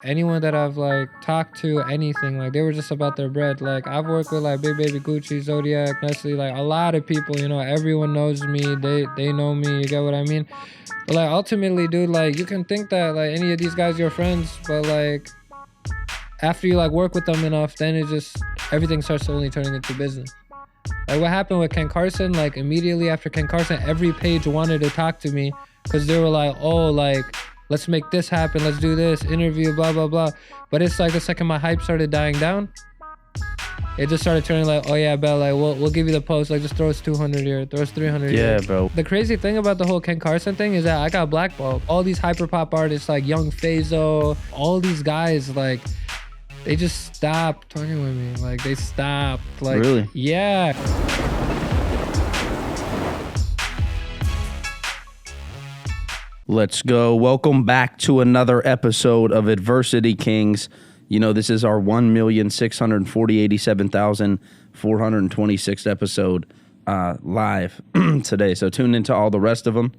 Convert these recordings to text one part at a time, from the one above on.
Anyone that I've like talked to, anything, like they were just about their bread. Like I've worked with like Big Baby Gucci, Zodiac, Nestle, like a lot of people, everyone knows me. They know me, you get what I mean? But like ultimately, dude, like you can think that like any of these guys are your friends, but like after you like work with them enough, then it just everything starts only turning into business. Like what happened with Ken Carson, like immediately after Ken Carson, every page wanted to talk to me because they were like, oh, like, let's make this happen, let's do this, interview, blah, blah, blah. But it's like the second my hype started dying down, it just started turning like, oh yeah, bet, like, we'll give you the post, like, just throw us 200 here, throw us 300 here. Yeah, bro. The crazy thing about the whole Ken Carson thing is that I got blackballed. All these hyperpop artists like Young Fazo, all these guys, like, they just stopped talking with me. Like, they stopped. Like, really? Yeah. Let's go. Welcome back to another episode of Adversity Kings. You know, this is our 1,647,426th episode live today. So tune into all the rest of them.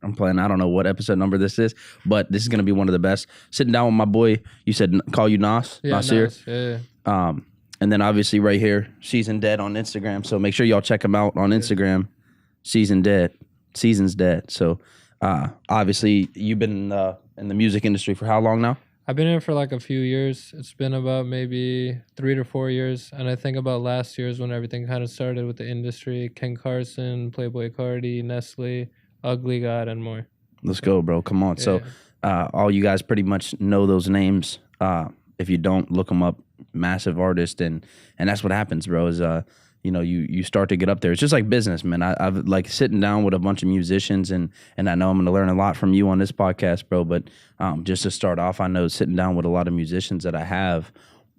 I'm playing, I don't know what episode number this is, but this is going to be one of the best. Sitting down with my boy, you said call you Nas? Yeah, Nasir. Nas, yeah. And then obviously right here, Sznsdead on Instagram. So make sure y'all check him out on Instagram. Sznsdead. So obviously you've been in the music industry for how long now? I've been in for like a few years. It's been about maybe 3 to 4 years. And I think about last year's when everything kind of started with the industry. Ken Carson, Playboy Cardi, Nestle, Ugly God, and more. Let's go, bro. Come on. Yeah. So all you guys pretty much know those names. If you don't, look them up. Massive artist. And that's what happens, bro, is you start to get up there. It's just like business, man. I've like sitting down with a bunch of musicians and I know I'm going to learn a lot from you on this podcast, bro. But just to start off, I know sitting down with a lot of musicians that I have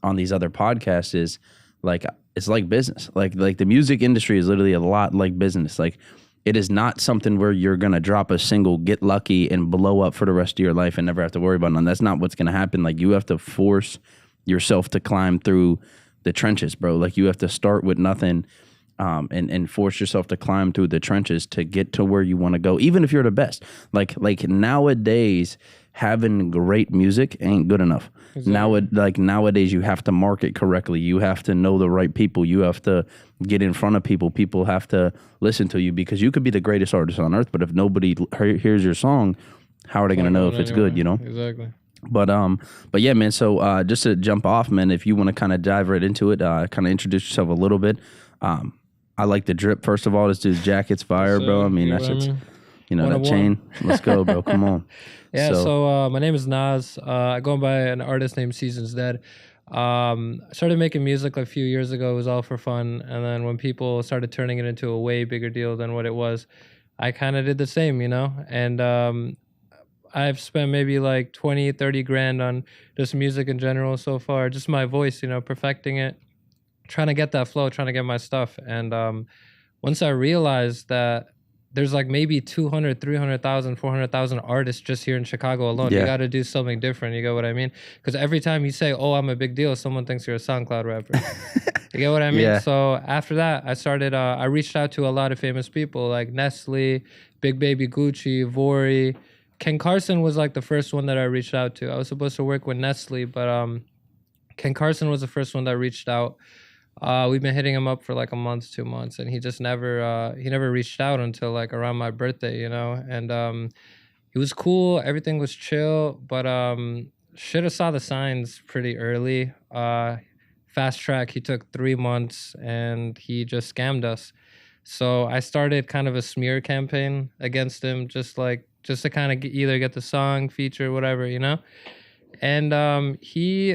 on these other podcasts is like, it's like business. Like the music industry is literally a lot like business. Like it is not something where you're going to drop a single, get lucky and blow up for the rest of your life and never have to worry about none. That's not what's going to happen. Like you have to force yourself to climb through the trenches, bro. Like you have to start with nothing and force yourself to climb through the trenches to get to where you want to go, even if you're the best. Like nowadays, having great music ain't good enough. Exactly. Nowadays, you have to market correctly. You have to know the right people. You have to get in front of people. People have to listen to you because you could be the greatest artist on earth, but if nobody hears your song, how are they going to know if it's good, you know? Exactly. But yeah, man. So just to jump off, man, if you want to kind of dive right into it, kind of introduce yourself a little bit. I like the drip. First of all, this dude's jacket's fire, bro. I mean, that's just, that chain. Let's go, bro. Come on. Yeah. So my name is Nas. I go by an artist named Sznsdead. I started making music like a few years ago. It was all for fun, and then when people started turning it into a way bigger deal than what it was, I kind of did the same, and I've spent maybe like 20, 30 grand on just music in general so far. Just my voice, perfecting it, trying to get that flow, trying to get my stuff. And once I realized that there's like maybe 200, 300,000, 400,000 artists just here in Chicago alone. Yeah. You got to do something different. You get what I mean? Because every time you say, oh, I'm a big deal, someone thinks you're a SoundCloud rapper. You get what I mean? Yeah. So after that, I started, I reached out to a lot of famous people like Nestle, Big Baby Gucci, Vori. Ken Carson was like the first one that I reached out to. I was supposed to work with Nestle, but Ken Carson was the first one that reached out. We've been hitting him up for like a month, 2 months, and he just never reached out until like around my birthday, and he was cool. Everything was chill, but should have saw the signs pretty early. Fast track, he took 3 months and he just scammed us. So I started kind of a smear campaign against him, just to kind of either get the song, feature, whatever, And he,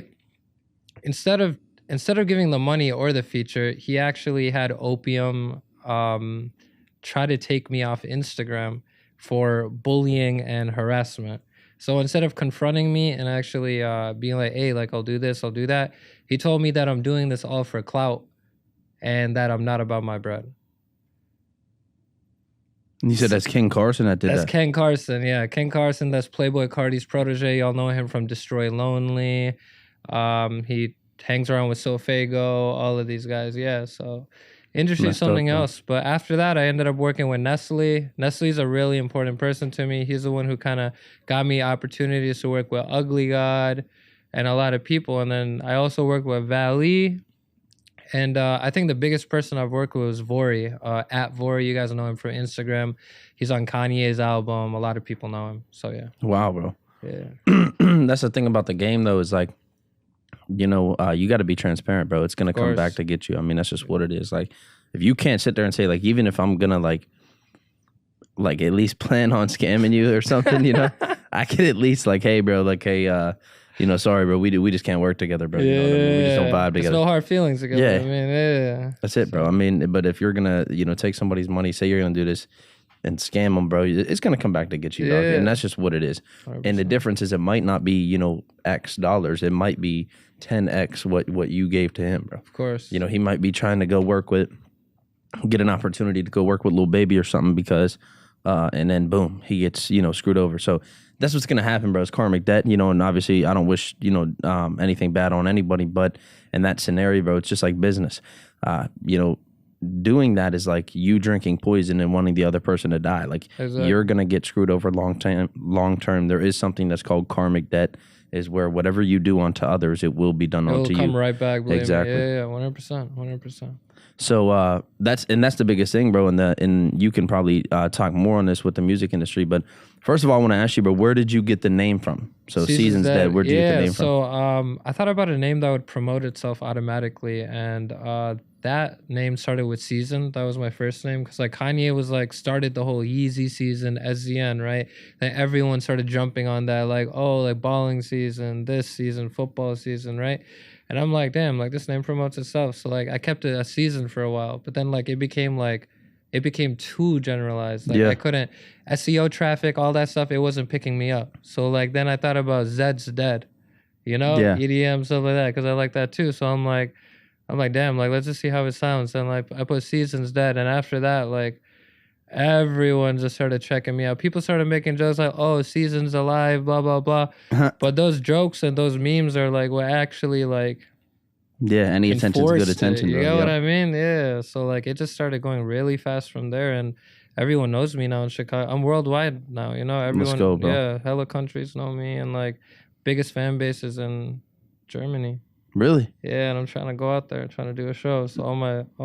instead of giving the money or the feature, he actually had Opium try to take me off Instagram for bullying and harassment. So instead of confronting me and actually being like, hey, like, I'll do this, I'll do that, he told me that I'm doing this all for clout and that I'm not about my bread. And you said that's Ken Carson that did that? That's Ken Carson, yeah. Ken Carson, that's Playboy Cardi's protege. Y'all know him from Destroy Lonely. He hangs around with Sofago, all of these guys, yeah. So industry is Messed up, something bro. else. But after that, I ended up working with Nestle. Nestle's a really important person to me. He's the one who kind of got me opportunities to work with Ugly God and a lot of people. And then I also worked with Valley. And I think the biggest person I've worked with was Vori, at Vori. You guys know him from Instagram. He's on Kanye's album. A lot of people know him. So, yeah. Wow, bro. Yeah. That's the thing about the game, though, is like, you got to be transparent, bro. It's going to come back to get you. I mean, that's just what it is. Like, if you can't sit there and say, like, even if I'm going to, like at least plan on scamming you or something, I could at least, like, hey, bro, like, hey, sorry, bro, we just can't work together, bro. You know what I mean? We just don't vibe together. There's no hard feelings together. Yeah. I mean, yeah. That's it, bro. I mean, but if you're going to, take somebody's money, say you're going to do this and scam them, bro, it's going to come back to get you, dog. And that's just what it is. 100%. And the difference is it might not be, X dollars. It might be 10X what you gave to him, bro. Of course. He might be trying to get an opportunity to go work with Lil Baby or something because, and then boom, he gets, screwed over. So that's what's going to happen, bro. It's karmic debt, and obviously I don't wish, anything bad on anybody, but in that scenario, bro, it's just like business. Doing that is like you drinking poison and wanting the other person to die. Like you're going to get screwed over long term. There is something that's called karmic debt, is where whatever you do unto others, it will be done unto you. It'll come right back. Exactly. Yeah, 100%. So that's the biggest thing, bro. And you can probably talk more on this with the music industry. But first of all, I want to ask you, bro, where did you get the name from? So Sznsdead, where did you get the name from? So I thought about a name that would promote itself automatically, and that name started with Season. That was my first name because like Kanye was like started the whole Yeezy season, SZN, right? Then everyone started jumping on that, like, oh, like balling season, this season, football season, right? And I'm like, damn, like this name promotes itself. So like I kept it a season for a while, but then like it became too generalized. Like I couldn't SEO traffic, all that stuff. It wasn't picking me up. So like then I thought about Sznsdead, EDM, stuff like that, because I like that too. So I'm like, damn, like let's just see how it sounds. And like I put Sznsdead, and after that, like everyone just started checking me out. People started making jokes like, oh, Season's alive, blah, blah, blah. But those jokes and those memes are like what actually like any attention's good attention. You know what I mean? Yeah. So like it just started going really fast from there, and everyone knows me now in Chicago. I'm worldwide now, everyone. Let's go, bro. Yeah, hella countries know me, and like biggest fan bases in Germany. Really? Yeah, and I'm trying to go out there, trying to do a show. So all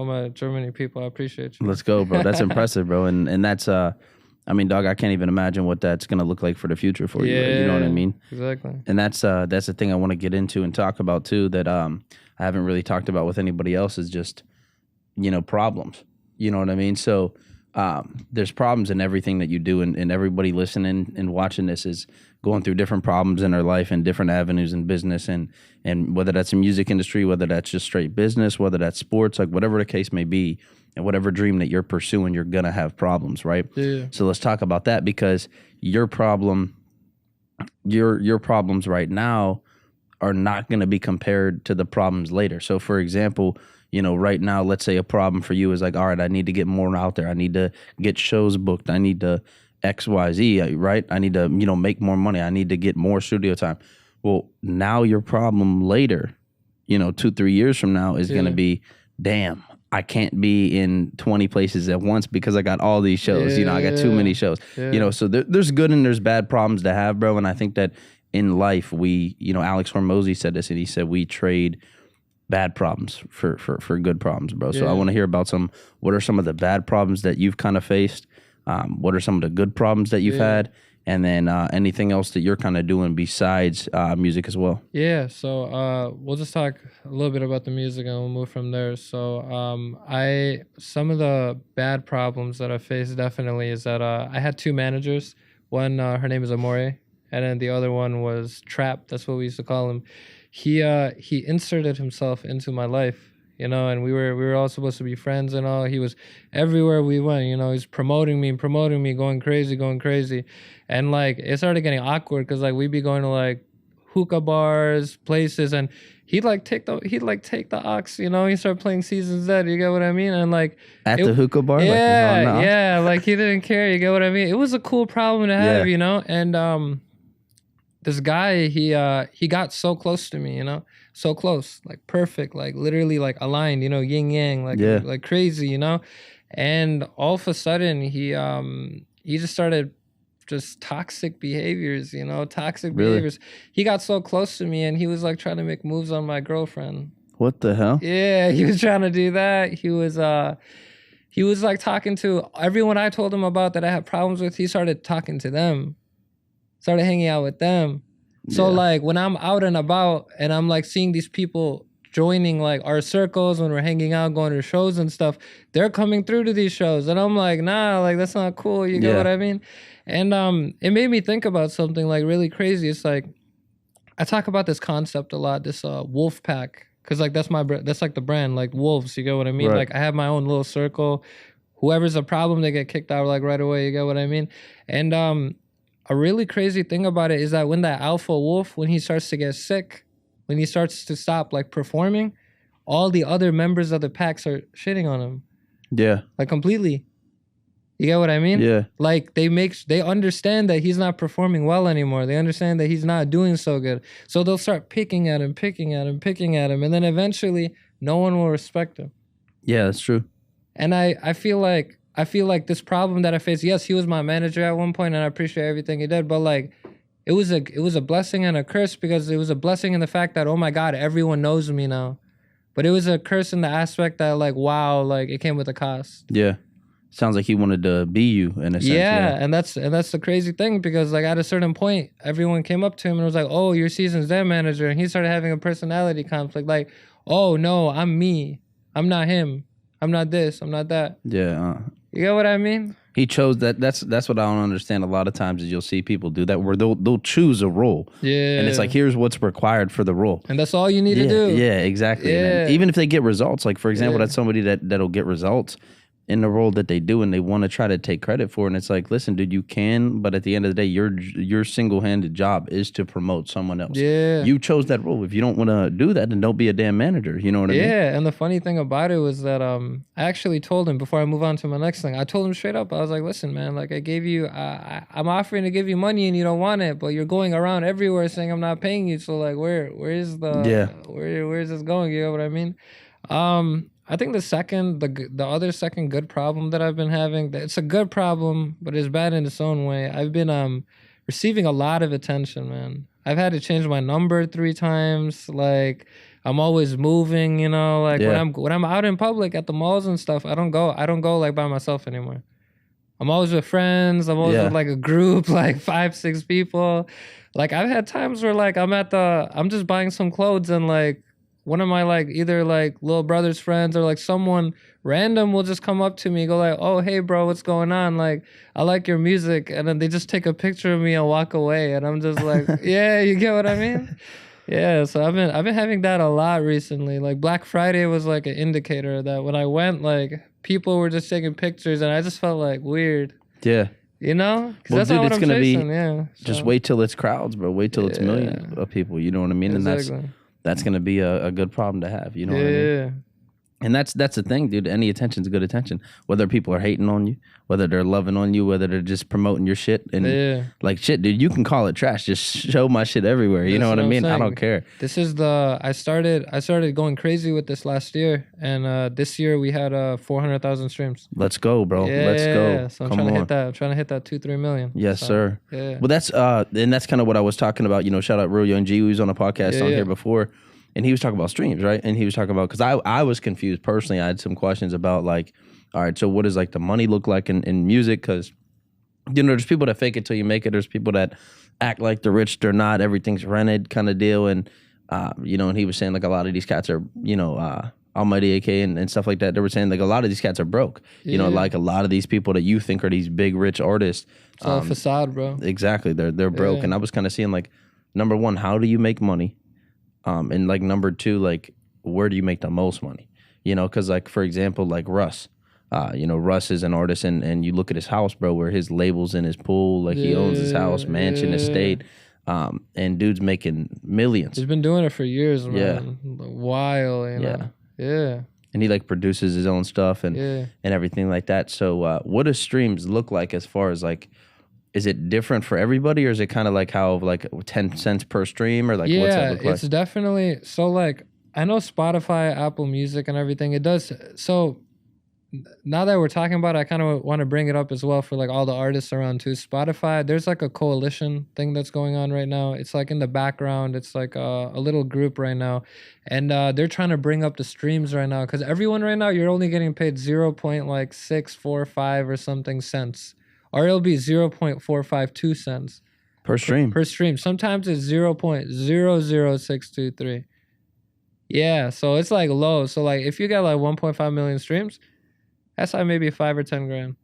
my Germany people, I appreciate you. Let's go, bro. That's impressive, bro. And that's I mean, dog, I can't even imagine what that's gonna look like for the future for you. You know what I mean? Exactly. And that's the thing I want to get into and talk about too. That I haven't really talked about with anybody else is just problems. You know what I mean? So there's problems in everything that you do, and everybody listening and watching this is going through different problems in their life and different avenues in business, and whether that's the music industry, whether that's just straight business, whether that's sports, like whatever the case may be, and whatever dream that you're pursuing, you're gonna have problems, right? Yeah. So let's talk about that, because your problems right now are not going to be compared to the problems later. So for example, right now, let's say a problem for you is like, all right, I need to get more out there. I need to get shows booked. I need to XYZ, right? I need to, make more money. I need to get more studio time. Well, now your problem later, 2-3 years from now is going to be, damn, I can't be in 20 places at once because I got all these shows. I got too many shows. So there's good and there's bad problems to have, bro. And I think that in life, we, Alex Hormozy said this, and he said we trade bad problems for good problems, bro. So I want to hear about what are some of the bad problems that you've kind of faced? What are some of the good problems that you've had? And then anything else that you're kind of doing besides music as well? Yeah, so we'll just talk a little bit about the music and we'll move from there. So some of the bad problems that I faced definitely is that I had two managers. One, her name is Amore, and then the other one was Trap. That's what we used to call him. He inserted himself into my life, and we were all supposed to be friends and all. He was everywhere we went, he's promoting me, going crazy. And like it started getting awkward because like we'd be going to like hookah bars, places, and he'd take the aux, he started playing Sznsdead, you get what I mean? And like at the hookah bar? Like he didn't care, you get what I mean? It was a cool problem to have, and this guy, he got so close to me, you know, so close, like perfect, like literally like aligned, you know, yin yang, like crazy, you know. And all of a sudden he just started just toxic behaviors, you know, toxic behaviors. He got so close to me and he was like trying to make moves on my girlfriend. What the hell? Yeah, he was trying to do that. He was like talking to everyone I told him about that I had problems with. He started talking to them, started hanging out with them. So like when I'm out and about and I'm like seeing these people joining like our circles when we're hanging out, going to shows and stuff, they're coming through to these shows. And I'm like, nah, like that's not cool. You get what I mean? And it made me think about something like really crazy. It's like, I talk about this concept a lot, this wolf pack. Cause like that's like the brand, like wolves, you get what I mean? Right. Like I have my own little circle. Whoever's a problem, they get kicked out like right away, you get what I mean? And a really crazy thing about it is that when that alpha wolf, when he starts to get sick, when he starts to stop like performing, all the other members of the packs are shitting on him. Yeah. Like completely. You get what I mean? Yeah. Like they understand that he's not performing well anymore. They understand that he's not doing so good. So they'll start picking at him. And then eventually no one will respect him. Yeah, that's true. And I feel like this problem that I faced, yes, he was my manager at one point and I appreciate everything he did, but like it was a blessing and a curse, because it was a blessing in the fact that, oh my God, everyone knows me now. But it was a curse in the aspect that like, wow, like it came with a cost. Yeah. Sounds like he wanted to be you in a sense. Yeah, and that's the crazy thing, because like at a certain point, everyone came up to him and was like, "Oh, you're Sznsdead manager," and he started having a personality conflict. Like, "Oh no, I'm me. I'm not him. I'm not this. I'm not that." Yeah. You get what I mean? He chose that. That's what I don't understand. A lot of times is you'll see people do that where they'll choose a role. Yeah. And it's like, here's what's required for the role. And that's all you need to do. Yeah, exactly. Yeah. Even if they get results, like for example, that's somebody that'll get results in the role that they do, and they want to try to take credit for it. And it's like, listen, dude, you can, but at the end of the day, your single-handed job is to promote someone else. Yeah. You chose that role. If you don't want to do that, then don't be a damn manager. You know what I mean? Yeah, and the funny thing about it was that I actually told him, before I move on to my next thing, I told him straight up, I was like, listen, man, like I gave you, I'm offering to give you money and you don't want it, but you're going around everywhere saying I'm not paying you. So like, where is this going? You know what I mean? I think the other second good problem that I've been having, it's a good problem, but it's bad in its own way. I've been receiving a lot of attention, man. I've had to change my number 3 times. Like I'm always moving, you know, like when I'm out in public at the malls and stuff, I don't go like by myself anymore. I'm always with friends. I'm always with like a group, like 5-6 people. Like I've had times where like I'm just buying some clothes and like one of my like either like little brother's friends or like someone random will just come up to me, go like, "Oh, hey bro, what's going on? Like, I like your music," and then they just take a picture of me and walk away, and I'm just like, "Yeah, you get what I mean?" Yeah, so I've been having that a lot recently. Like Black Friday was like an indicator that when I went, like people were just taking pictures, and I just felt like weird. Yeah. You know? Well, that's dude, not what I'm chasing. Just wait till it's crowds, bro. Wait till it's millions of people. You know what I mean? Exactly. And that's going to be a good problem to have. You know what I mean? And that's the thing, dude. Any attention's good attention. Whether people are hating on you, whether they're loving on you, whether they're just promoting your shit. And like shit, dude, you can call it trash. Just show my shit everywhere. You know what I mean? I don't care. This is I started going crazy with this last year. And this year we had 400,000 streams. Let's go, bro. Let's go. So I'm trying to hit that 2-3 million. Yes, sir. Yeah. Well, that's kind of what I was talking about. You know, shout out Real Young G, who was on a podcast on here before. And he was talking about streams, right? And he was talking about, because I was confused personally. I had some questions about like, all right, so what does like the money look like in music? Because, you know, there's people that fake it till you make it. There's people that act like they're rich, they're not. Everything's rented kind of deal. And, you know, and he was saying like a lot of these cats are, you know, Almighty AK and stuff like that. They were saying like a lot of these cats are broke. You know, like a lot of these people that you think are these big rich artists. It's all a facade, bro. Exactly. They're broke. And I was kind of seeing like, number one, how do you make money? And like number 2, like where do you make the most money? You know, because like for example, like Russ, you know, Russ is an artist, and you look at his house, bro, where his label's in his pool, like he owns his house, mansion, estate, and dude's making millions. He's been doing it for years, man. A while, you know. Yeah. And he like produces his own stuff and everything like that. So what does streams look like as far as like is it different for everybody, or is it kind of like how like 10 cents per stream, or like what's that Yeah, look like? it's definitely so like I know Spotify, Apple Music, and everything. It does so. Now that we're talking about it, I kind of want to bring it up as well for like all the artists around too. Spotify, there's like a coalition thing that's going on right now. It's like in the background. It's like a little group right now, and they're trying to bring up the streams right now because everyone right now you're only getting paid 0.645 or something cents, or it'll be 0.452 cents Per stream. per stream. Sometimes it's 0.00623. Yeah, so it's like low. So like if you get like 1.5 million streams, that's like maybe 5 or 10 grand.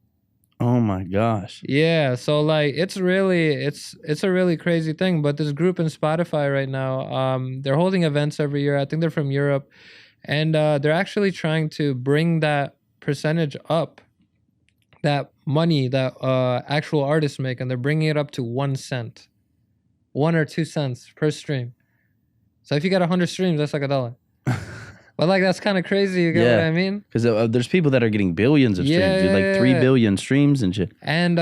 Oh my gosh. Yeah, so like it's really it's a really crazy thing. But this group in Spotify right now, they're holding events every year. I think they're from Europe, and they're actually trying to bring that percentage up, that money that actual artists make, and they're bringing it up to 1 cent, 1 or 2 cents per stream. So if you get 100 streams, that's like $1. But like that's kind of crazy. You get what I mean? Because there's people that are getting billions of streams, dude, like 3 billion streams and shit. And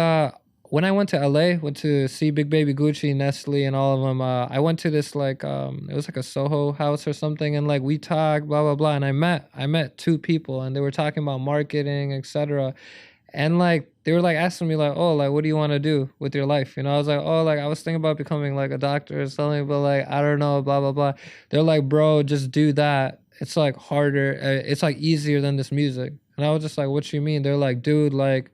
when I went to LA, went to see Big Baby Gucci, Nestle, and all of them. I went to this like it was like a Soho house or something, and like we talked, blah blah blah. And I met 2 people, and they were talking about marketing, etc. And like they were like asking me like, oh, like what do you want to do with your life? You know, I was like, oh, like I was thinking about becoming like a doctor or something, but like I don't know, blah blah blah. They're like, bro, just do that. It's like harder. It's like easier than this music. And I was just like, what you mean? They're like, dude, like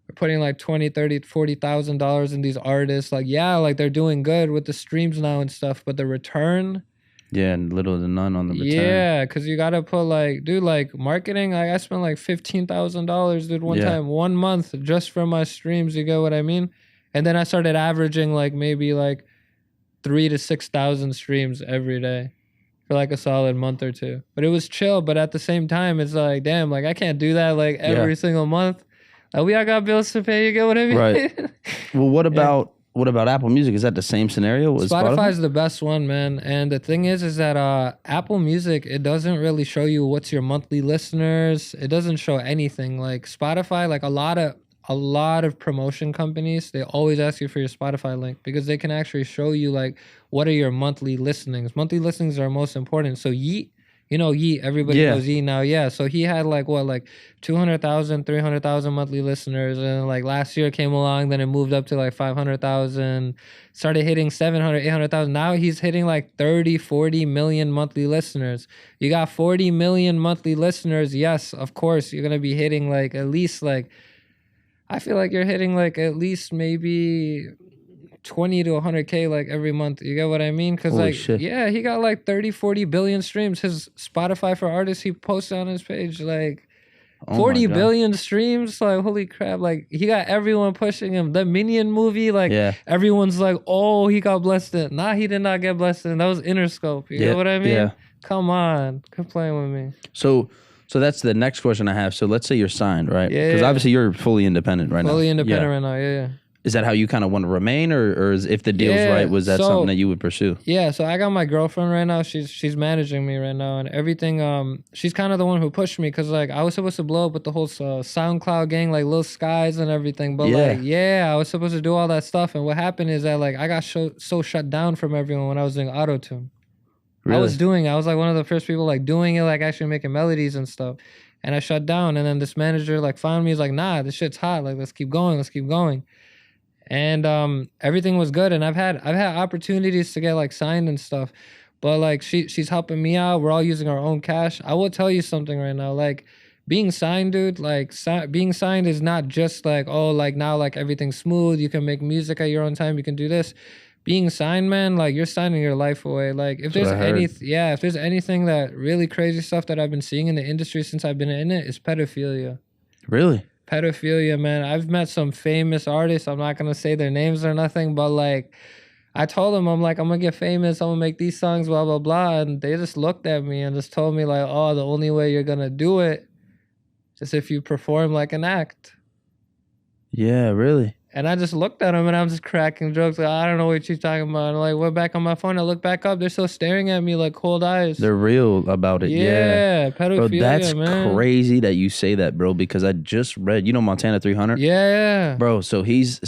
we're putting like 20, 30, $40,000 in these artists. Like, yeah, like they're doing good with the streams now and stuff, but the return. Yeah, and little to none on the return. Yeah, because you got to put like, dude, like marketing. Like I spent like $15,000, dude, one time, 1 month just for my streams. You get what I mean? And then I started averaging like maybe like 3,000 to 6,000 streams every day for like a solid month or 2. But it was chill. But at the same time, it's like, damn, like I can't do that like every single month. Like we all got bills to pay. You get what I mean? Right. Well, what about Apple Music? Is that the same scenario? Spotify's the best one, man. And the thing is that Apple Music, it doesn't really show you what's your monthly listeners. It doesn't show anything. Like Spotify, like a lot of promotion companies, they always ask you for your Spotify link because they can actually show you like what are your monthly listenings. Monthly listenings are most important. So Yeet, you know Yeet, everybody knows Yeet now. Yeah, so he had like what, like 200,000, 300,000 monthly listeners, and like last year came along, then it moved up to like 500,000, started hitting 700, 800,000. Now he's hitting like 30, 40 million monthly listeners. You got 40 million monthly listeners. Yes, of course, you're gonna be hitting like at least like, I feel like you're hitting like at least maybe 20 to 100K like every month. You get what I mean? Because like, shit. yeah, he got like 30, 40 billion streams. His Spotify for artists, he posted on his page like 40 billion streams. Like, holy crap. Like, he got everyone pushing him. The Minion movie, like, everyone's like, oh, he got blessed in. Nah, he did not get blessed in. That was Interscope. You get what I mean? Yeah. Come on. Quit playing with me. So that's the next question I have. So let's say you're signed, right? Yeah. Because obviously you're fully independent right now. Fully independent right now, yeah. Is that how you kind of want to remain, or is, if the deal's right, was that something that you would pursue? Yeah, so I got my girlfriend right now. She's managing me right now and everything. She's kind of the one who pushed me because like I was supposed to blow up with the whole SoundCloud gang, like Lil Skies and everything. But like, I was supposed to do all that stuff. And what happened is that like I got so shut down from everyone when I was doing auto-tune. Really? I was like one of the first people like doing it, like actually making melodies and stuff. And I shut down. And then this manager like found me. He's like, nah, this shit's hot. Like, let's keep going. And everything was good, and I've had opportunities to get like signed and stuff, but like she's helping me out. We're all using our own cash. I will tell you something right now, like being signed, dude, like being signed is not just like, oh, like now like everything's smooth, you can make music at your own time, you can do this. Being signed, man, like you're signing your life away. Like if there's anything that really crazy stuff that I've been seeing in the industry since I've been in it is pedophilia. Really? Pedophilia, man. I've met some famous artists. I'm not going to say their names or nothing, but like I told them, I'm like, I'm going to get famous. I'm going to make these songs, blah, blah, blah. And they just looked at me and just told me like, oh, the only way you're going to do it is if you perform like an act. Yeah, really? And I just looked at them and I'm just cracking jokes. Like, I don't know what you're talking about. And I like went back on my phone. I look back up. They're still staring at me like cold eyes. They're real about it. Yeah. Pedophilia, Bro, that's man. crazy that you say that, bro, because I just read, Montana 300? Yeah. Bro, so he's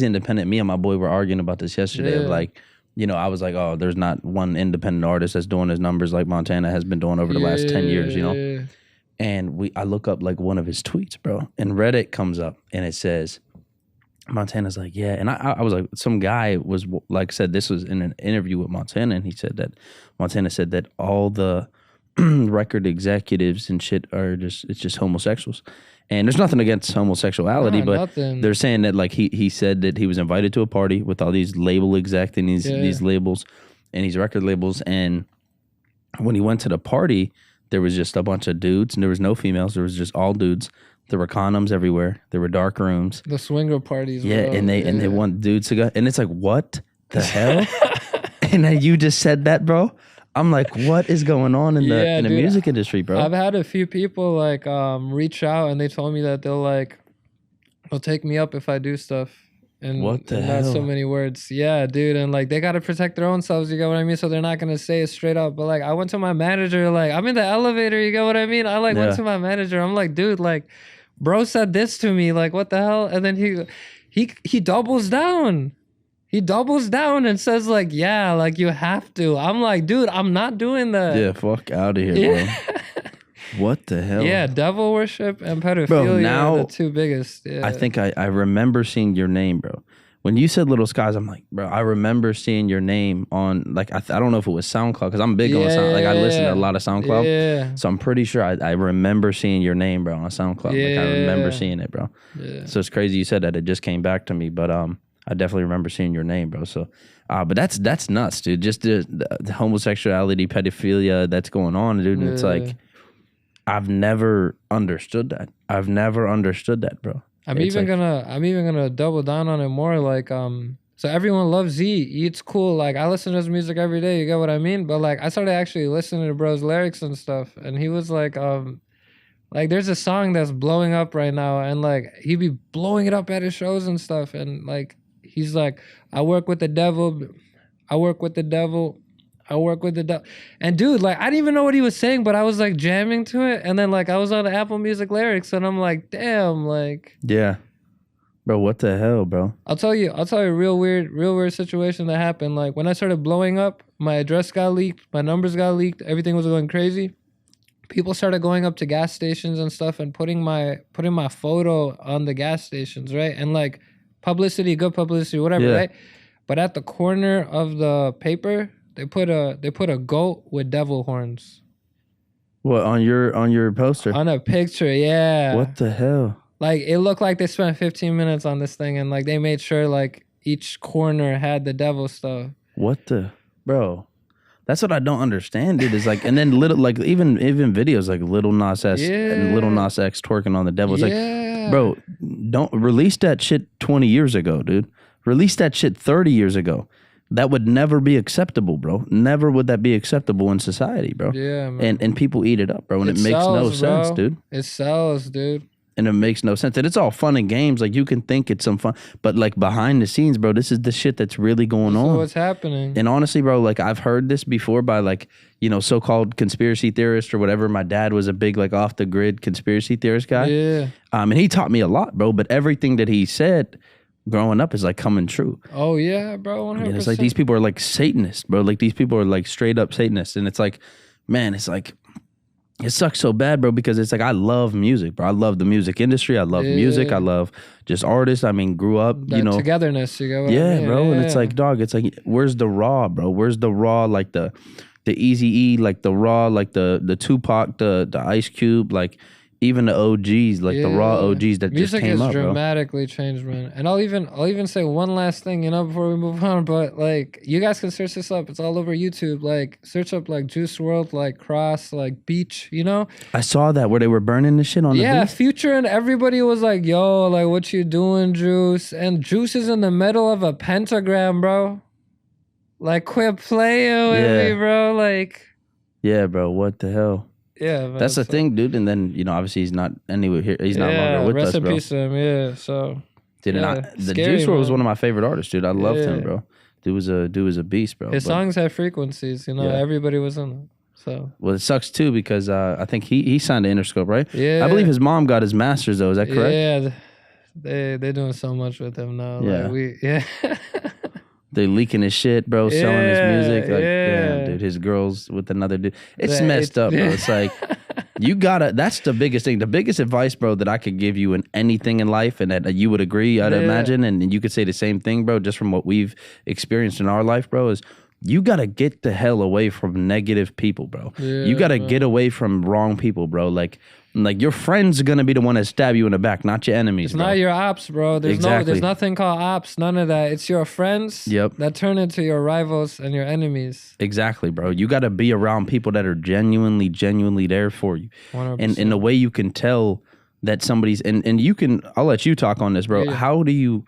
independent. Me and my boy were arguing about this yesterday. Of like, I was like, oh, there's not one independent artist that's doing his numbers like Montana has been doing over the last 10 years, And I look up like one of his tweets, bro, and Reddit comes up and it says, Montana's like, yeah. And I was like, some guy was like, said this was in an interview with Montana, and he said that Montana said that all the record executives and shit it's just homosexuals. And there's nothing against homosexuality, but nothing. They're saying that like he said that he was invited to a party with all these label execs and these labels and these record labels. And when he went to the party, there was just a bunch of dudes and there was no females. There was just all dudes. There were condoms everywhere. There were dark rooms. The swinger parties. Yeah, bro. And they want dudes to go. And it's like, what the hell? And then you just said that, bro. I'm like, what is going on in the music industry, bro? I've had a few people like reach out and they told me that they'll take me up if I do stuff. And what the hell? Not so many words. Yeah, dude. And like they gotta protect their own selves, you get what I mean? So they're not gonna say it straight up. But like I went to my manager, like I'm in the elevator, you get what I mean? I like went to my manager. I'm like, dude, like bro said this to me, like what the hell? And then he doubles down. He doubles down and says like, yeah, like you have to. I'm like, dude, I'm not doing that. Yeah, fuck out of here, bro. What the hell? Yeah, devil worship and pedophilia are the two biggest. Yeah. I think I remember seeing your name, bro. When you said Little Skies, I'm like, bro, I remember seeing your name on, like, I don't know if it was SoundCloud, because I'm big on SoundCloud. Like, I listen to a lot of SoundCloud. Yeah. So I'm pretty sure I remember seeing your name, bro, on SoundCloud. Like, I remember seeing it, bro. Yeah. So it's crazy you said that. It just came back to me. But I definitely remember seeing your name, bro. So, but that's nuts, dude. Just the homosexuality, pedophilia that's going on, dude. And it's like, I've never understood that. I've never understood that, bro. I'm even gonna double down on it more. Like, so everyone loves Z. It's cool. Like, I listen to his music every day. You get what I mean? But like, I started actually listening to bro's lyrics and stuff, and he was like there's a song that's blowing up right now, and like he be blowing it up at his shows and stuff, and like he's like, I work with the devil, I work with the devil. I work with the devil. And dude, like, I didn't even know what he was saying, but I was like jamming to it. And then like I was on the Apple Music lyrics and I'm like, damn, like. Yeah. Bro, what the hell, bro? I'll tell you a real weird situation that happened. Like when I started blowing up, my address got leaked, my numbers got leaked, everything was going crazy. People started going up to gas stations and stuff and putting my photo on the gas stations, right? And like publicity, good publicity, whatever, right? But at the corner of the paper, They put a goat with devil horns. What, on your poster? On a picture, yeah. What the hell? Like it looked like they spent 15 minutes on this thing, and like they made sure like each corner had the devil stuff. What the, bro? That's what I don't understand, dude. Is like, and then little like even videos like Little Nas X and Little Nas X twerking on the devil. It's like, bro, don't release that shit 20 years ago, dude. Release that shit 30 years ago. That would never be acceptable, bro. Never would that be acceptable in society, bro. Yeah, man. And people eat it up, bro. And it makes no sense, dude. It sells, dude. And it makes no sense. And it's all fun and games. Like, you can think it's some fun. But, like, behind the scenes, bro, this is the shit that's really going on. What's happening. And honestly, bro, like, I've heard this before by, like, so-called conspiracy theorists or whatever. My dad was a big, like, off-the-grid conspiracy theorist guy. Yeah. And he taught me a lot, bro. But everything that he said growing up is like coming true. Oh yeah, bro, 100%. It's like these people are like Satanists, bro. Like these people are like straight up Satanists, and it's like, man, it's like it sucks so bad, bro. Because it's like I love music, bro. I love the music industry. I love music. I love just artists. I mean, grew up, that togetherness. You go, bro. And it's like, dog. It's like, where's the raw, bro? Where's the raw, like the Eazy-E, like the raw, like the Tupac, the Ice Cube, like. Even the OGs, like the raw OGs that music just came up, bro. Music has dramatically changed, man. And I'll even say one last thing, before we move on. But like, you guys can search this up. It's all over YouTube. Like, search up like Juice WRLD, like Cross, like Beach. I saw that where they were burning the shit on the beach. Yeah, Future and everybody was like, "Yo, like, what you doing, Juice?" And Juice is in the middle of a pentagram, bro. Like, quit playing with me, bro. Like, yeah, bro. What the hell? Yeah, man, that's the thing, dude. And then obviously he's not anywhere here. He's not longer with us, bro. Rest in peace to him. Yeah, so Dude, Yeah, and the scary, Juice WRLD was man. one of my favorite artists, dude. I loved him, Yeah. bro. Dude was a beast, bro. His But- songs have frequencies, you know. Yeah. Everybody was on it. So Well, it sucks too because I think he signed to Interscope, right? yeah, I believe his mom got his master's though. Is that correct? yeah, they're doing so much with him now. Yeah. Like yeah. They leaking his shit, bro. Selling his Yeah, music. Like, yeah. damn, dude. His girls with another dude. It's Yeah, messed up, bro. It's like you gotta. That's the biggest thing. The biggest advice, bro, that I could give you in anything in life, and that you would agree, I'd Yeah. imagine, and you could say the same thing, bro, just from what we've experienced in our life, bro, is you gotta get the hell away from negative people, bro. You Yeah, gotta bro. get away from wrong people, bro. Like your friends are gonna be the one that stab you in the back, not your enemies, It's bro. not your ops, bro. Exactly. There's nothing called ops, none of that. It's your friends Yep. that turn into your rivals and your enemies. Exactly, bro. You got to be around people that are genuinely there for you. 100%. And in a way you can tell that somebody's and you can I'll let you talk on this, bro. Yeah. How do you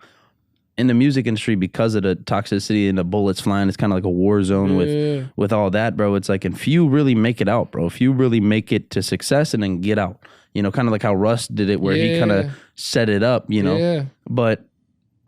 in the music industry, because of the toxicity and the bullets flying, it's kind of like a war zone Yeah. with all that, bro. It's like, and few really make it out, bro. If you really make it to success and then get out, you know, kind of like how Russ did it, where he kind of Yeah. set it up, you know. Yeah. But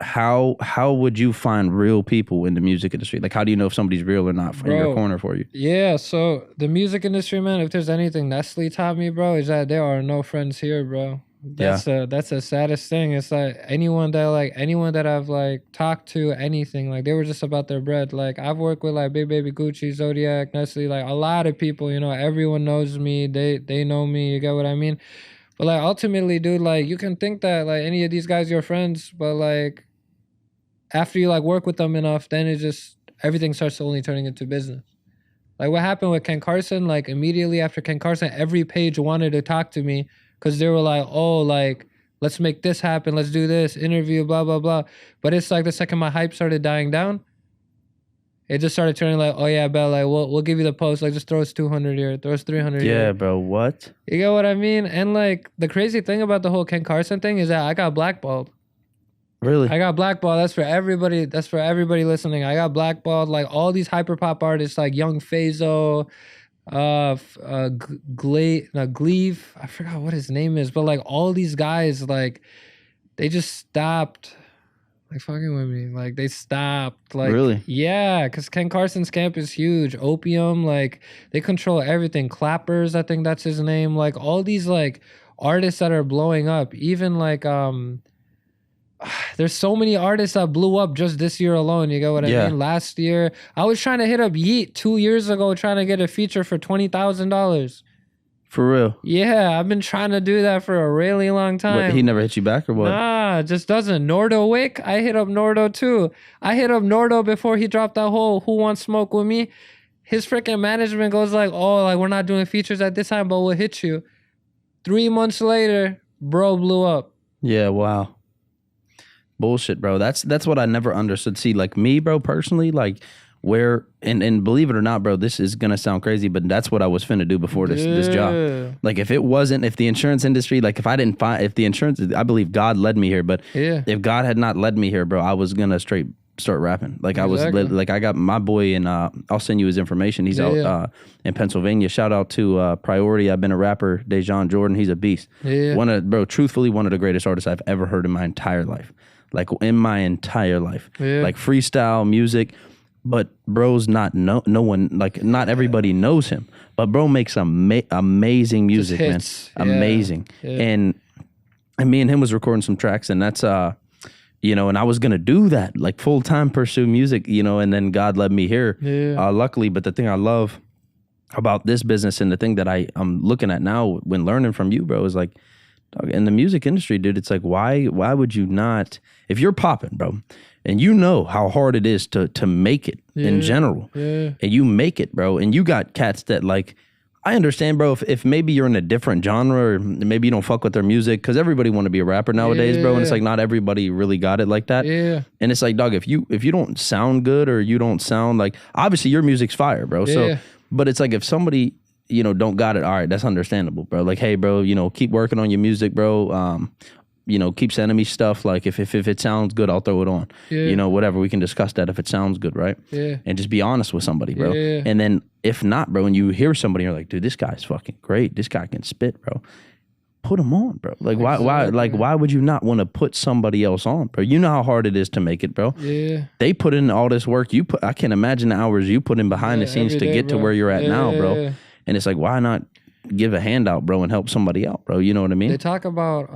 how would you find real people in the music industry? Like, how do you know if somebody's real or not in your Bro. corner for you? Yeah, so the music industry, man, if there's anything Nestle taught me, bro, is that there are no friends here, bro. That's the saddest thing. It's like anyone that I've like talked to, anything, like they were just about their bread. Like I've worked with like Big Baby Gucci, Zodiac, Nestle, like a lot of people, you know, everyone knows me. They know me, you get what I mean? But like ultimately, dude, like you can think that like any of these guys are your friends, but like after you like work with them enough, then it just everything starts only turning into business. Like what happened with Ken Carson, like immediately after Ken Carson, every page wanted to talk to me because they were like, oh, like, let's make this happen. Let's do this interview, blah, blah, blah. But it's like the second my hype started dying down, it just started turning like, oh yeah, bet, like we'll give you the post. Like just throw us 200 here, throw us 300 here. Yeah, bro. What? You get what I mean? And like the crazy thing about the whole Ken Carson thing is that I got blackballed. Really? I got blackballed. That's for everybody. That's for everybody listening. I got blackballed. Like all these hyperpop artists, like Young Fazo, Gleave. I forgot what his name is, but like all these guys, like they just stopped, like fucking with me. Like they stopped. Like Really? Yeah, because Ken Carson's camp is huge. Opium, like they control everything. Clappers, I think that's his name. Like all these like artists that are blowing up. Even like there's so many artists that blew up just this year alone. You get what I Yeah. mean? Last year, I was trying to hit up Yeet 2 years ago, trying to get a feature for $20,000. For real? Yeah, I've been trying to do that for a really long time. What, he never hit you back or what? Nah, it just doesn't. Nordo Wick, I hit up Nordo too. I hit up Nordo before he dropped that whole Who Wants Smoke With Me. His freaking management goes like, oh, like we're not doing features at this time, but we'll hit you. 3 months later, bro blew up. Yeah, wow. Bullshit, bro. That's what I never understood. See, like me, bro, personally, like where and believe it or not, bro, this is gonna sound crazy, but that's what I was finna do before this job. Yeah. Like if the insurance industry, like if the insurance, I believe God led me here, but Yeah. if God had not led me here, bro, I was gonna straight start rapping. Like I was Exactly. like I got my boy and I'll send you his information. He's out in Pennsylvania. Shout out to Priority. I've been a rapper, Dejan Jordan. He's a beast. Yeah. Truthfully, one of the greatest artists I've ever heard in my entire life. Like in my entire life. Yeah. Like freestyle music. But bro's not no one, like not everybody knows him. But bro makes amazing music, man. hits. Yeah. Amazing. Yeah. And me and him was recording some tracks, and that's you know, and I was gonna do that, like full time pursue music, you know, and then God led me here. Yeah. Luckily, but the thing I love about this business and the thing that I'm looking at now when learning from you, bro, is like in the music industry, dude, it's like why would you not, if you're popping, bro, and you know how hard it is to make it in general, Yeah. and you make it, bro, and you got cats that like, I understand, bro, if maybe you're in a different genre or maybe you don't fuck with their music, because everybody want to be a rapper nowadays, bro, and it's Yeah. like not everybody really got it like that. Yeah. And it's like, dog, if you don't sound good or you don't sound like, obviously your music's fire, bro. So, Yeah. but it's like if somebody, you know, don't got it, all right, that's understandable, bro. Like, hey, bro, you know, keep working on your music, bro. You know, keep sending me stuff. Like if it sounds good, I'll throw it on. Yeah. You know, whatever. We can discuss that if it sounds good, right? Yeah. And just be honest with somebody, bro. Yeah. And then if not, bro, and you hear somebody, you're like, dude, this guy's fucking great. This guy can spit, bro. put them on, bro. Like Exactly. why would you not want to put somebody else on, bro? You know how hard it is to make it, bro. Yeah. They put in all this work. I can't imagine the hours you put in behind the scenes Every to day, get to bro. where you're at now, bro. Yeah. And it's like, why not give a handout, bro, and help somebody out, bro? You know what I mean? They talk about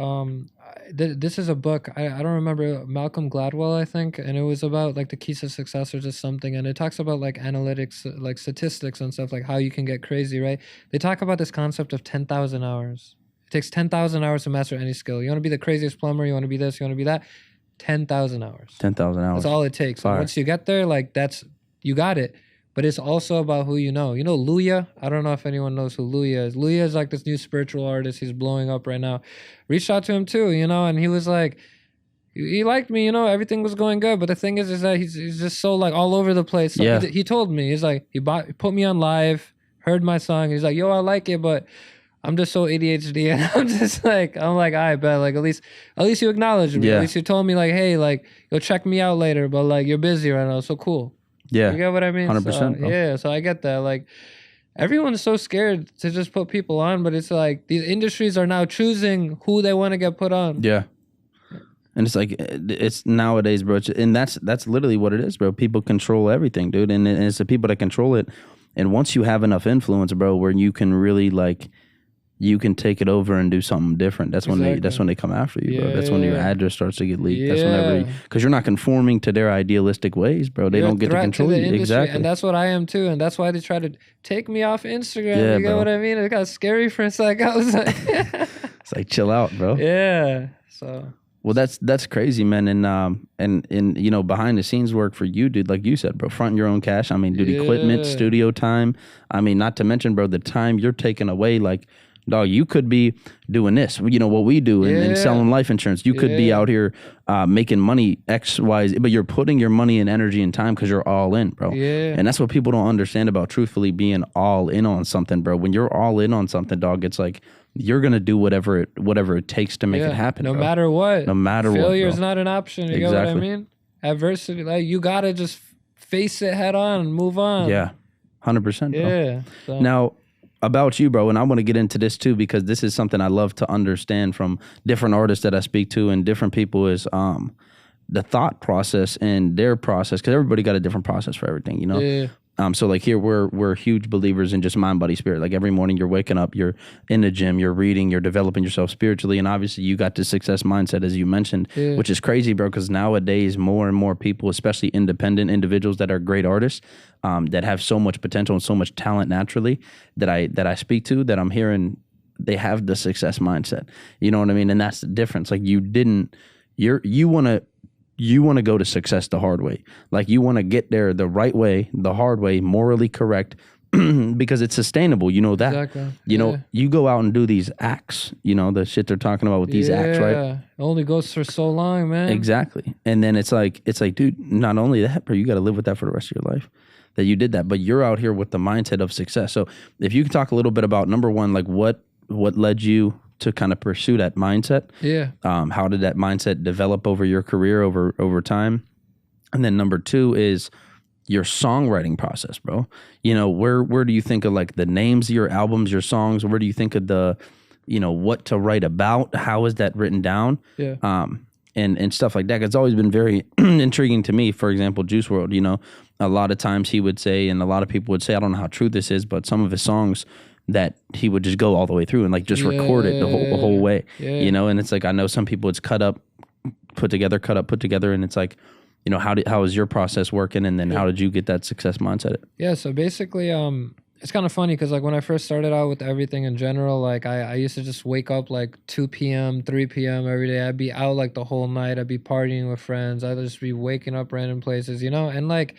this is a book. I don't remember, Malcolm Gladwell, I think, and it was about like the keys to success or just something, and it talks about like analytics, like statistics and stuff, like how you can get crazy, right? They talk about this concept of 10,000 hours. It takes 10,000 hours to master any skill. You want to be the craziest plumber, you want to be this, you want to be that, 10,000 hours. 10,000 hours. That's all it takes. And Fire. once you get there, like you got it. But it's also about who you know. You know Luya? I don't know if anyone knows who Luya is. Luya is like this new spiritual artist. He's blowing up right now. Reached out to him too, and he was like, he liked me, everything was going good. But the thing is that he's just so like all over the place. So Yeah. he told me, he's like, he put me on live, heard my song. He's like, yo, I like it, but I'm just so ADHD. And I'm like, I bet, like, at least you acknowledge me. Yeah. At least you told me like, hey, like, you'll check me out later, but like, you're busy right now. So cool. Yeah. You get what I mean? 100%, bro. Yeah, so I get that. Like, everyone's so scared to just put people on, but it's like these industries are now choosing who they want to get put on. Yeah. And it's like, it's nowadays, bro. And that's literally what it is, bro. People control everything, dude. And it's the people that control it. And once you have enough influence, bro, where you can really like, you can take it over and do something different. That's when they come after you, bro. That's when your address starts to get leaked. That's whenever, because you're not conforming to their idealistic ways, bro. They don't get to control you. Exactly. And that's what I am too. And that's why they try to take me off Instagram. Yeah, you get bro. what I mean? It got scary for a second. I was like, it's like, chill out, bro. Yeah. So. Well, that's crazy, man. And behind the scenes work for you, dude, like you said, bro, fronting your own cash. I mean, dude, equipment, studio time. I mean, not to mention, bro, the time you're taking away, like, dog, you could be doing this, what we do, and selling life insurance. You could be out here making money X, Y, Z, but you're putting your money and energy and time because you're all in, bro. Yeah. And that's what people don't understand about truthfully being all in on something, bro. When you're all in on something, dog, it's like you're gonna do whatever it takes to make it happen. No bro. matter what. No matter what. Failure is not an option. You get what I Exactly. mean? Adversity, like you gotta just face it head on and move on. Yeah, 100%. Bro. Yeah. So. Now, about you, bro, and I want to get into this too because this is something I love to understand from different artists that I speak to and different people is the thought process and their process, because everybody got a different process for everything, Yeah. So like here we're huge believers in just mind, body, spirit. Like every morning you're waking up, you're in the gym, you're reading, you're developing yourself spiritually, and obviously you got the success mindset as you mentioned, which is crazy, bro. Because nowadays more and more people, especially independent individuals that are great artists, that have so much potential and so much talent naturally that I speak to, that I'm hearing they have the success mindset. You know what I mean? And that's the difference. Like you want to go to success the hard way. Like you want to get there the right way, the hard way, morally correct, because it's sustainable. You know that. Exactly. You go out and do these acts, the shit they're talking about with these acts, right? It only goes for so long, man. Exactly. And then it's like, dude, not only that, but you got to live with that for the rest of your life, that you did that, but you're out here with the mindset of success. So if you could talk a little bit about, number one, like what led you to kind of pursue that mindset? Yeah. How did that mindset develop over your career over time? And then number two is your songwriting process, bro. Where do you think of like the names of your albums, your songs? Where do you think of the, what to write about? How is that written down? Yeah. And stuff like that. It's always been very intriguing to me. For example, Juice WRLD, a lot of times he would say, and a lot of people would say, I don't know how true this is, but some of his songs that he would just go all the way through and like just record it the whole way, and it's like, I know some people it's cut up, put together, and it's like, how is your process working, and then how did you get that success mindset? Yeah, so basically, it's kind of funny because like when I first started out with everything in general, like I used to just wake up like 2 p.m., 3 p.m. every day. I'd be out like the whole night. I'd be partying with friends. I'd just be waking up random places, and like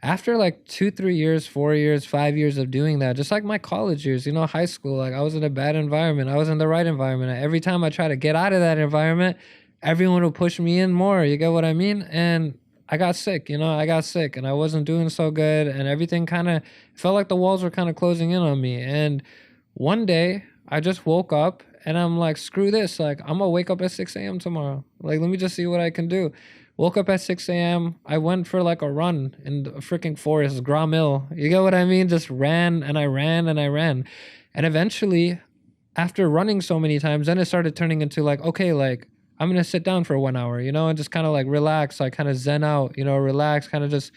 after like 2, 3 years, 4 years, 5 years of doing that, just like my college years, high school, like I was in a bad environment. I was in the right environment. Every time I try to get out of that environment, everyone would push me in more. You get what I mean? And I got sick, and I wasn't doing so good, and everything kind of felt like the walls were kind of closing in on me. And one day I just woke up and I'm like, screw this. Like, I'm gonna wake up at 6 a.m. tomorrow. Like, let me just see what I can do. Woke up at 6 a.m. I went for like a run in the freaking forest, Grom Hill. You get what I mean? Just ran and I ran and I ran. And eventually after running so many times, then it started turning into like, okay, like I'm going to sit down for 1 hour, you know, and just kind of like relax, like kind of zen out, you know, relax, kind of just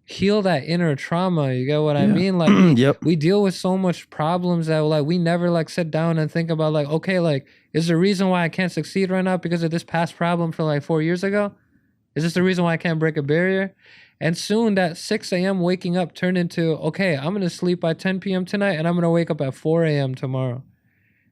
heal that inner trauma. You get what I mean? Like we deal with so much problems that like we never like sit down and think about like, okay, like is the reason why I can't succeed right now because of this past problem from like 4 years ago? Is this the reason why I can't break a barrier? And soon that 6 a.m. waking up turned into, okay, I'm going to sleep by 10 p.m. tonight and I'm going to wake up at 4 a.m. tomorrow.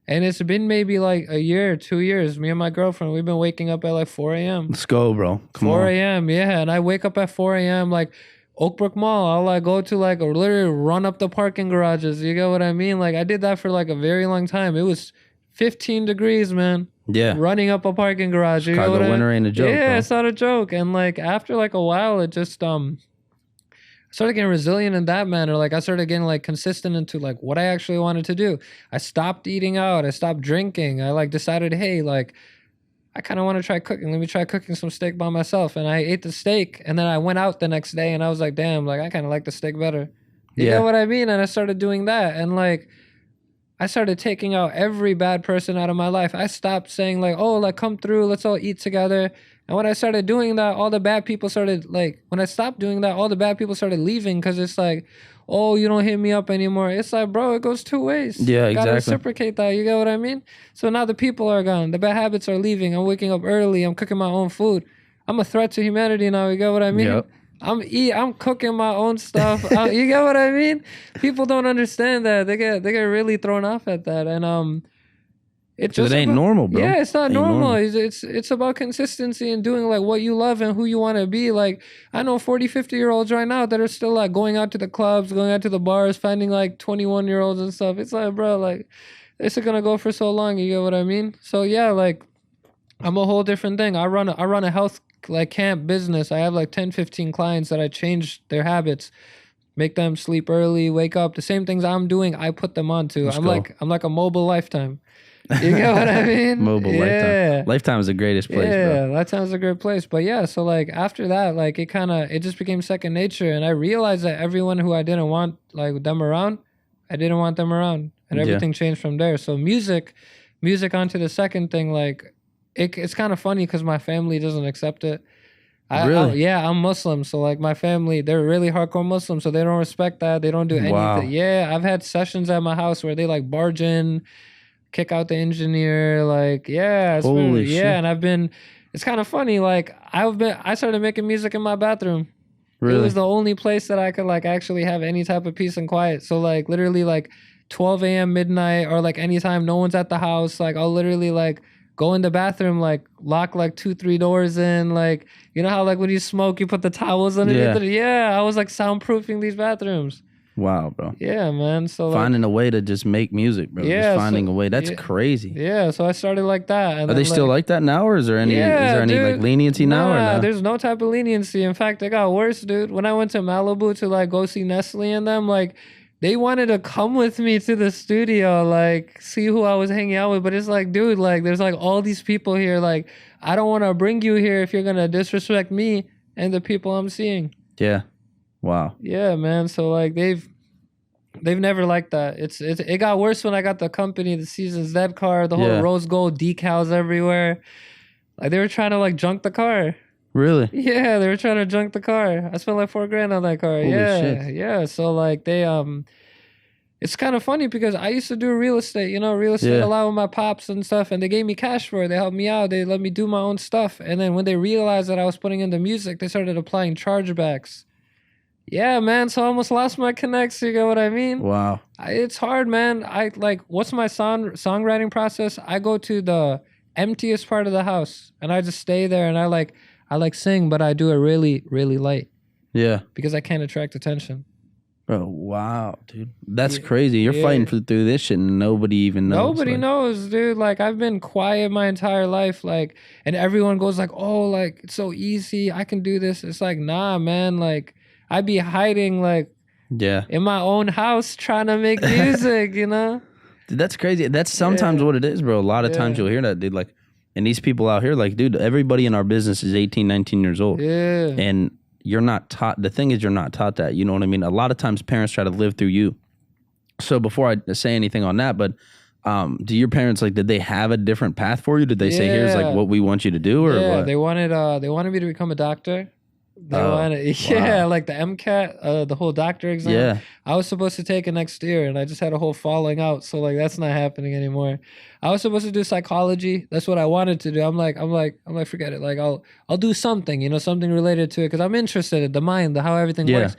And it's been maybe like a year, 2 years. Me and my girlfriend, we've been waking up at like 4 a.m. Let's go, bro. Come 4 on. a.m. Yeah. And I wake up at 4 a.m. like Oakbrook Mall. I'll like go to like or literally run up the parking garages. You get what I mean? Like I did that for like a very long time. It was 15 degrees, man. Yeah. Running up a parking garage. You Chicago winter ain't a joke. Yeah, bro. it's not a joke. And like after like a while, it just started getting resilient in that manner. Like I started getting like consistent into like what I actually wanted to do. I stopped eating out. I stopped drinking. I like decided, hey, like I kind of want to try cooking. Let me try cooking some steak by myself. And I ate the steak and then I went out the next day and I was like, damn, like I kind of like the steak better. You know what I mean? And I started doing that. And like I started taking out every bad person out of my life. I stopped saying like, oh, like come through, let's all eat together. And when I started doing that, all the bad people started like, when I stopped doing that, all the bad people started leaving because it's like, oh, you don't hit me up anymore. It's like, bro, it goes two ways. Yeah, exactly. Gotta reciprocate that. You get what I mean? So now the people are gone. The bad habits are leaving. I'm waking up early. I'm cooking my own food. I'm a threat to humanity now. You get what I mean? Yep. I'm cooking my own stuff. You get what I mean? People don't understand that. They get really thrown off at that. And it ain't normal, bro. Yeah, it's not Ain't normal. It's about consistency and doing like what you love and who you want to be. Like I know 40, 50-year-olds right now that are still like going out to the clubs, going out to the bars, finding like 21-year-olds and stuff. It's like, bro, like this is gonna go for so long. You get what I mean? So yeah, like I'm a whole different thing. I run a health like camp business. I have like 10, 15 clients that I change their habits, make them sleep early, wake up. The same things I'm doing, I put them onto. I'm like a mobile Lifetime. You get what I mean? Mobile Lifetime. Lifetime is the greatest place, yeah, bro. Lifetime's a great place. But yeah, so like after that, like it just became second nature. And I realized that everyone who I didn't want like them around, I didn't want them around. And everything changed from there. So music onto the second thing, like it's kind of funny because my family doesn't accept it. Really? I'm Muslim, so like my family, they're really hardcore Muslim, so they don't respect that. They don't do anything. Wow. Yeah, I've had sessions at my house where they like barge in, kick out the engineer, like Holy shit. and it's kind of funny. Like I started making music in my bathroom. Really? It was the only place that I could like actually have any type of peace and quiet. So like literally like 12 a.m. midnight or like anytime no one's at the house, like I'll literally like go in the bathroom, like lock like 2-3 doors in, like you know how like when you smoke you put the towels underneath it. Yeah, I was like soundproofing these bathrooms. Wow, bro. Yeah, man. So finding a way to just make music, bro. Yeah, just finding a way. That's crazy. Yeah, so I started like that. And Are they still like that now, or is there any like leniency now? Or no? There's no type of leniency. In fact, it got worse, dude. When I went to Malibu to like go see Nestle and them, like they wanted to come with me to the studio, like see who I was hanging out with. But it's like, dude, like there's like all these people here. Like I don't want to bring you here if you're gonna disrespect me and the people I'm seeing. Yeah. Wow. Yeah, man. So like they've never liked that. It got worse when I got the company, the Sznsdead car, the whole rose gold decals everywhere. Like they were trying to like junk the car. Really? Yeah, they were trying to junk the car. I spent like $4,000 on that car. Holy shit. Yeah. So like they it's kind of funny because I used to do real estate, a lot with my pops and stuff, and they gave me cash for it. They helped me out. They let me do my own stuff. And then when they realized that I was putting in the music, they started applying chargebacks. Yeah, man. So I almost lost my connects. You get what I mean? Wow. It's hard, man. I like, what's my songwriting process? I go to the emptiest part of the house and I just stay there and I like sing, but I do it really, really light. Yeah. Because I can't attract attention. Bro, wow, dude. That's crazy. You're fighting through this shit and nobody even knows. Nobody knows, dude. Like, I've been quiet my entire life. Like, and everyone goes like, oh, like, it's so easy. I can do this. It's like, nah, man. Like, I'd be hiding, like, in my own house trying to make music, Dude, that's crazy. That's sometimes what it is, bro. A lot of times you'll hear that, dude. Like, and these people out here, like, dude, everybody in our business is 18, 19 years old. Yeah. And you're not taught. The thing is, you're not taught that. You know what I mean? A lot of times parents try to live through you. So before I say anything on that, but Do your parents like? Did they have a different path for you? Did they say here's like what we want you to do, or yeah, what? they wanted me to become a doctor. They Oh, wanted, wow. like the MCAT, the whole doctor exam. Yeah. I was supposed to take it next year, and I just had a whole falling out. So like that's not happening anymore. I was supposed to do psychology. That's what I wanted to do. I'm like, forget it. Like I'll do something, something related to it, because I'm interested in the mind, how everything Yeah. works.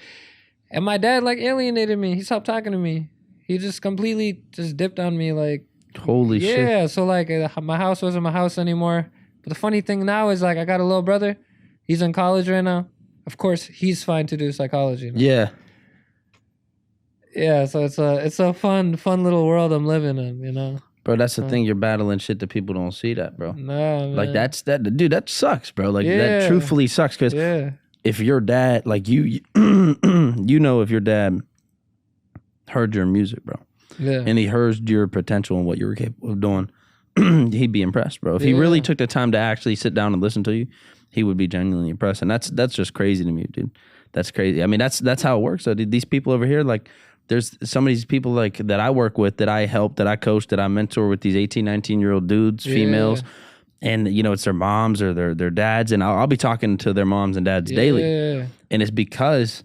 And my dad like alienated me. He stopped talking to me. He just completely just dipped on me. Like, Holy shit. yeah. So like my house wasn't my house anymore. But the funny thing now is like I got a little brother. He's in college right now. Of course, he's fine to do psychology now. Yeah. Yeah, so it's a fun little world I'm living in. Bro, that's the thing. You're battling shit that people don't see that, bro. No, man. Like dude, that sucks, bro. Like that Yeah. truthfully sucks, because Yeah. if your dad, like you if your dad heard your music, bro, Yeah. and he heard your potential and what you were capable of doing, he'd be impressed, bro. If he really took the time to actually sit down and listen to you, he would be genuinely impressed. And that's just crazy to me, dude. That's crazy. I mean, that's how it works. So these people over here, like, there's some of these people like that I work with, that I help, that I coach, that I mentor with these 18, 19-year-old dudes, females, and it's their moms or their dads, and I'll be talking to their moms and dads daily, and it's because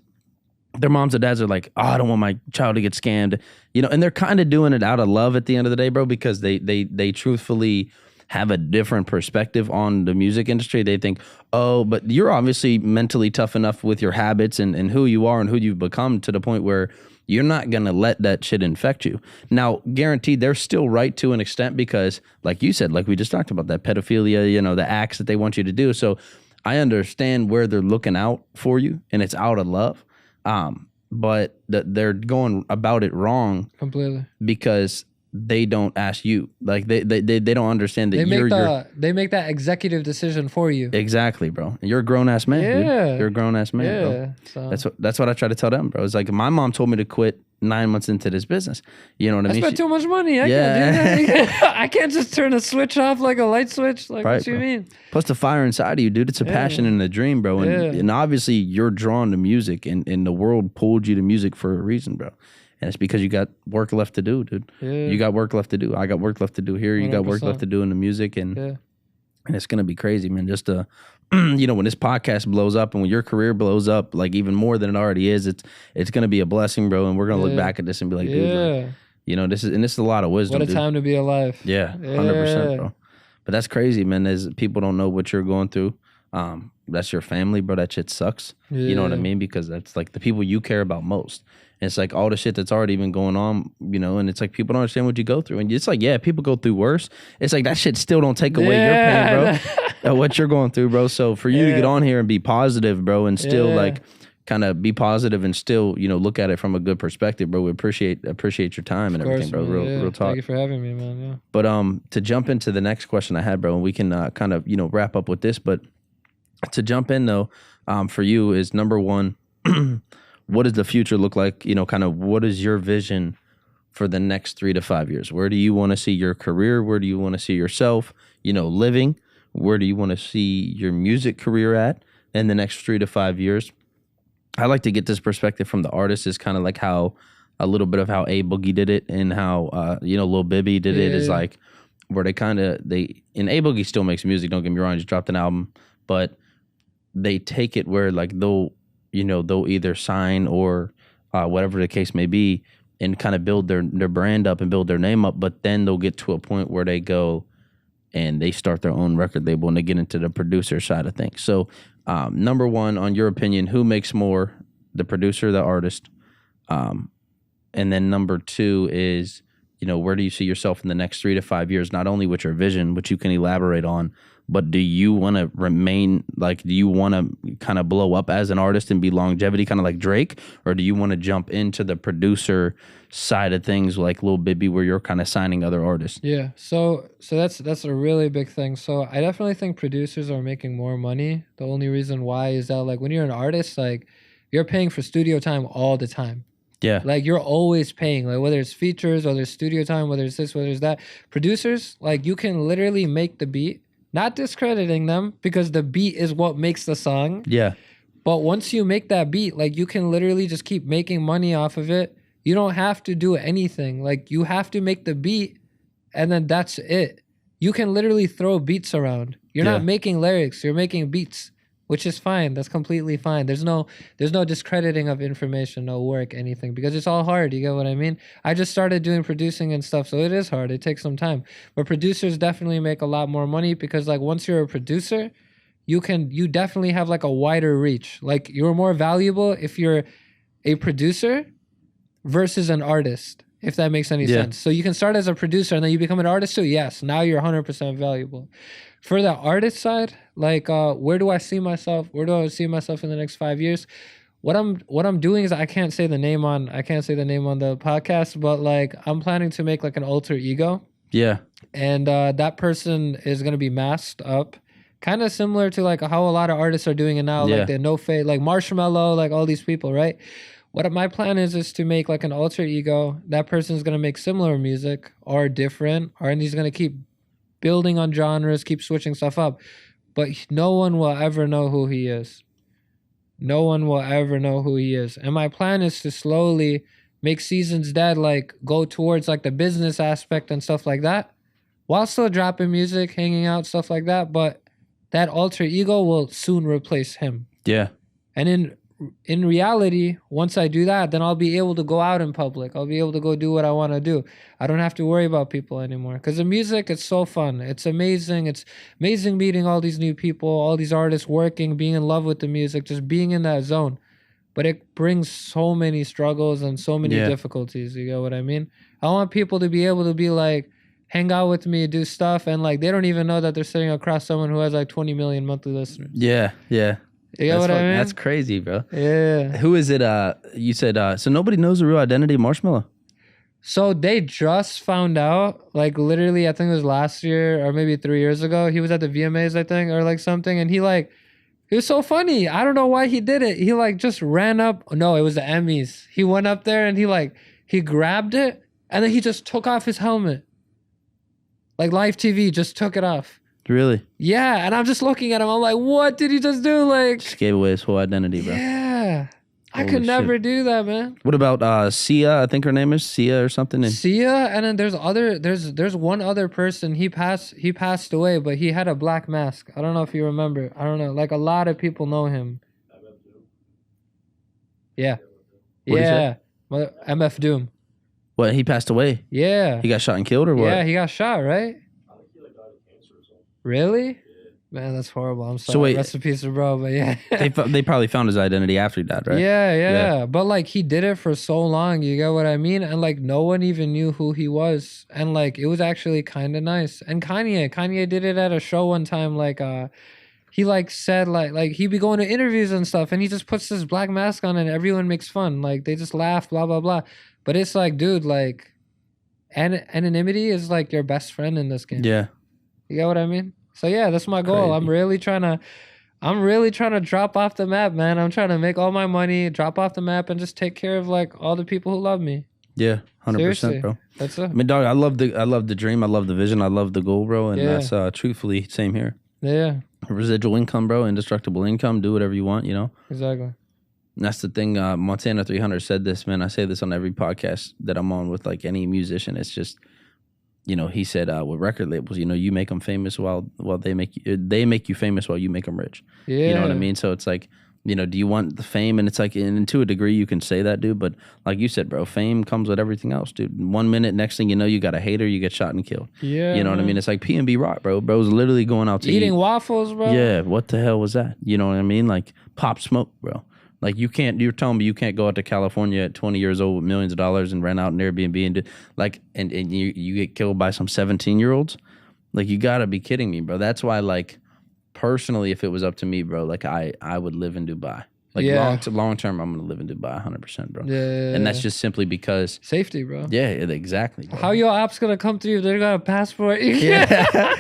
their moms and dads are like, oh, I don't want my child to get scammed, and they're kind of doing it out of love at the end of the day, bro, because they truthfully have a different perspective on the music industry. They think, oh, but you're obviously mentally tough enough with your habits and who you are and who you've become, to the point where you're not going to let that shit infect you. Now, guaranteed, they're still right to an extent, because like you said, like we just talked about, that pedophilia, the acts that they want you to do. So I understand where they're looking out for you, and it's out of love. But they're going about it wrong Completely. because they don't ask you. Like they don't understand that they make that executive decision for you. Exactly, bro. You're a grown ass man. Yeah. Dude. You're a grown ass man, bro. So. That's what I try to tell them, bro. It's like, my mom told me to quit 9 months into this business. You know what I mean? I spent too much money. I can't do that. I can't just turn a switch off like a light switch. Like, right, what you mean? Plus the fire inside of you, dude. It's a passion and a dream, bro. And obviously you're drawn to music, and the world pulled you to music for a reason, bro. And it's because you got work left to do, dude. Yeah. You got work left to do. I got work left to do here. 100%. You got work left to do in the music, and it's gonna be crazy, man. Just when this podcast blows up and when your career blows up, like even more than it already is, it's gonna be a blessing, bro. And we're gonna look back at this and be like, dude, like, this is a lot of wisdom. What a time to be alive. Yeah, 100%, bro. But that's crazy, man. As people don't know what you're going through. That's your family, bro. That shit sucks. You know what I mean? Because that's like the people you care about most. And it's like all the shit that's already been going on, and it's like people don't understand what you go through. And it's like, yeah, people go through worse. It's like that shit still don't take away your pain, bro. What you're going through, bro. So for you to get on here and be positive, bro, and still like kind of be positive and still, look at it from a good perspective, bro. We appreciate your time and everything, bro. Real talk. Thank you for having me, man. Yeah. But to jump into the next question I had, bro, and we can kind of, wrap up with this, but to jump in though, for you is number one, what does the future look like? Kind of what is your vision for the next 3 to 5 years? Where do you want to see your career? Where do you want to see yourself, living? Where do you want to see your music career at in the next 3 to 5 years? I like to get this perspective from the artist, is kind of like how a little bit of how A Boogie did it, and how, Lil Bibby did it, is like where and A Boogie still makes music. Don't get me wrong. He just dropped an album, but they take it where like they'll either sign or whatever the case may be, and kind of build their brand up and build their name up. But then they'll get to a point where they go and they start their own record label and they get into the producer side of things. So number one, on your opinion, who makes more, the producer, the artist? And then number two is, where do you see yourself in the next 3 to 5 years, not only with your vision, which you can elaborate on, but do you want to remain, like, do you want to kind of blow up as an artist and be longevity, kind of like Drake? Or do you want to jump into the producer side of things like Lil Bibby, where you're kind of signing other artists? Yeah. So that's a really big thing. So I definitely think producers are making more money. The only reason why is that, like, when you're an artist, like, you're paying for studio time all the time. Yeah. Like, you're always paying, like, whether it's features, whether it's studio time, whether it's this, whether it's that. Producers, like, you can literally make the beat. Not discrediting them, because the beat is what makes the song. Yeah. But once you make that beat, like, you can literally just keep making money off of it. You don't have to do anything. Like, you have to make the beat and then that's it. You can literally throw beats around. You're not making lyrics. You're making beats, which is fine. That's completely fine. There's no discrediting of information, no work, anything, because it's all hard. You get what I mean? I just started doing producing and stuff, so it is hard. It takes some time. But producers definitely make a lot more money because like once you're a producer, you definitely have like a wider reach. Like you're more valuable if you're a producer versus an artist, if that makes any sense. So you can start as a producer and then you become an artist too. Yes, now you're 100% valuable. For the artist side, like where do I see myself? Where do I see myself in the next 5 years? What I'm doing is I can't say the name on the podcast, but like I'm planning to make like an alter ego. Yeah. And that person is gonna be masked up. Kind of similar to like how a lot of artists are doing it now, like the no face, like Marshmello, like all these people, right? What my plan is to make like an alter ego. That person's gonna make similar music or different, and he's gonna keep building on genres, keep switching stuff up. But no one will ever know who he is. No one will ever know who he is. And my plan is to slowly make Sznsdead like go towards like the business aspect and stuff like that, while still dropping music, hanging out, stuff like that. But that alter ego will soon replace him. Yeah. And in reality, once I do that, then I'll be able to go out in public. I'll be able to go do what I want to do. I don't have to worry about people anymore. Because the music, it's so fun. It's amazing. It's amazing meeting all these new people, all these artists working, being in love with the music, just being in that zone. But it brings so many struggles and so many difficulties. You get what I mean? I want people to be able to be like, hang out with me, do stuff, and like they don't even know that they're sitting across someone who has like 20 million monthly listeners. Yeah, yeah. You know what I mean? That's crazy, bro. Yeah. Who is it? You said so nobody knows the real identity of Marshmello. So they just found out, like literally, I think it was last year or maybe 3 years ago. He was at the VMAs, I think, or like something, and he was so funny. I don't know why he did it. He like just ran up. No, it was the Emmys. He went up there and he grabbed it and then he just took off his helmet. Like live TV just took it off. Really? Yeah, and I'm just looking at him. I'm like, what did he just do? Like, just gave away his whole identity, bro. Yeah. I could never do that, man. What about Sia? I think her name is Sia or something. Sia, and then there's one other person. He passed away, but he had a black mask. I don't know if you remember. I don't know. Like a lot of people know him. Yeah. Yeah. MF Doom. What, he passed away? Yeah. He got shot and killed or what? Yeah, he got shot, right? I think he like died of cancer or something. Really? Yeah. Man, that's horrible. I'm sorry. So wait, rest in peace, bro. But yeah. they probably found his identity after he died, right? Yeah. But like he did it for so long, you get what I mean? And like no one even knew who he was. And like it was actually kind of nice. And Kanye did it at a show one time, like he like said like he'd be going to interviews and stuff and he just puts this black mask on and everyone makes fun. Like they just laugh, blah, blah, blah. But it's like, dude, like, anonymity is like your best friend in this game. Yeah. You get what I mean? So yeah, that's my goal. Crazy. I'm really trying to drop off the map, man. I'm trying to make all my money, drop off the map, and just take care of like all the people who love me. Yeah, 100%, bro. That's it. I mean, dog, I love the dream, I love the vision, I love the goal, bro, and that's truthfully same here. Yeah. Residual income, bro, indestructible income. Do whatever you want, you know. Exactly. And that's the thing. Montana 300 said this, man. I say this on every podcast that I'm on with like any musician. It's just, you know, he said with record labels, you know, you make them famous while they make you famous while you make them rich. Yeah. You know what I mean? So it's like, you know, do you want the fame? And it's like, and to a degree, you can say that, dude. But like you said, bro, fame comes with everything else, dude. 1 minute, next thing you know, you got a hater, you get shot and killed. Yeah. You know what I mean? It's like P&B Rock, bro. Bro's literally going out to eating waffles, bro. Yeah. What the hell was that? You know what I mean? Like Pop Smoke, bro. Like you're telling me you can't go out to California at 20 years old with millions of dollars and rent out an Airbnb and do like, and you get killed by some 17-year-olds. Like you gotta be kidding me, bro. That's why, like, personally, if it was up to me, bro, like I would live in Dubai. Like long term, I'm gonna live in Dubai 100%, bro. Yeah. And that's just simply because safety, bro. Yeah, exactly. Bro. How your ops gonna come to you if they got a passport? Yeah.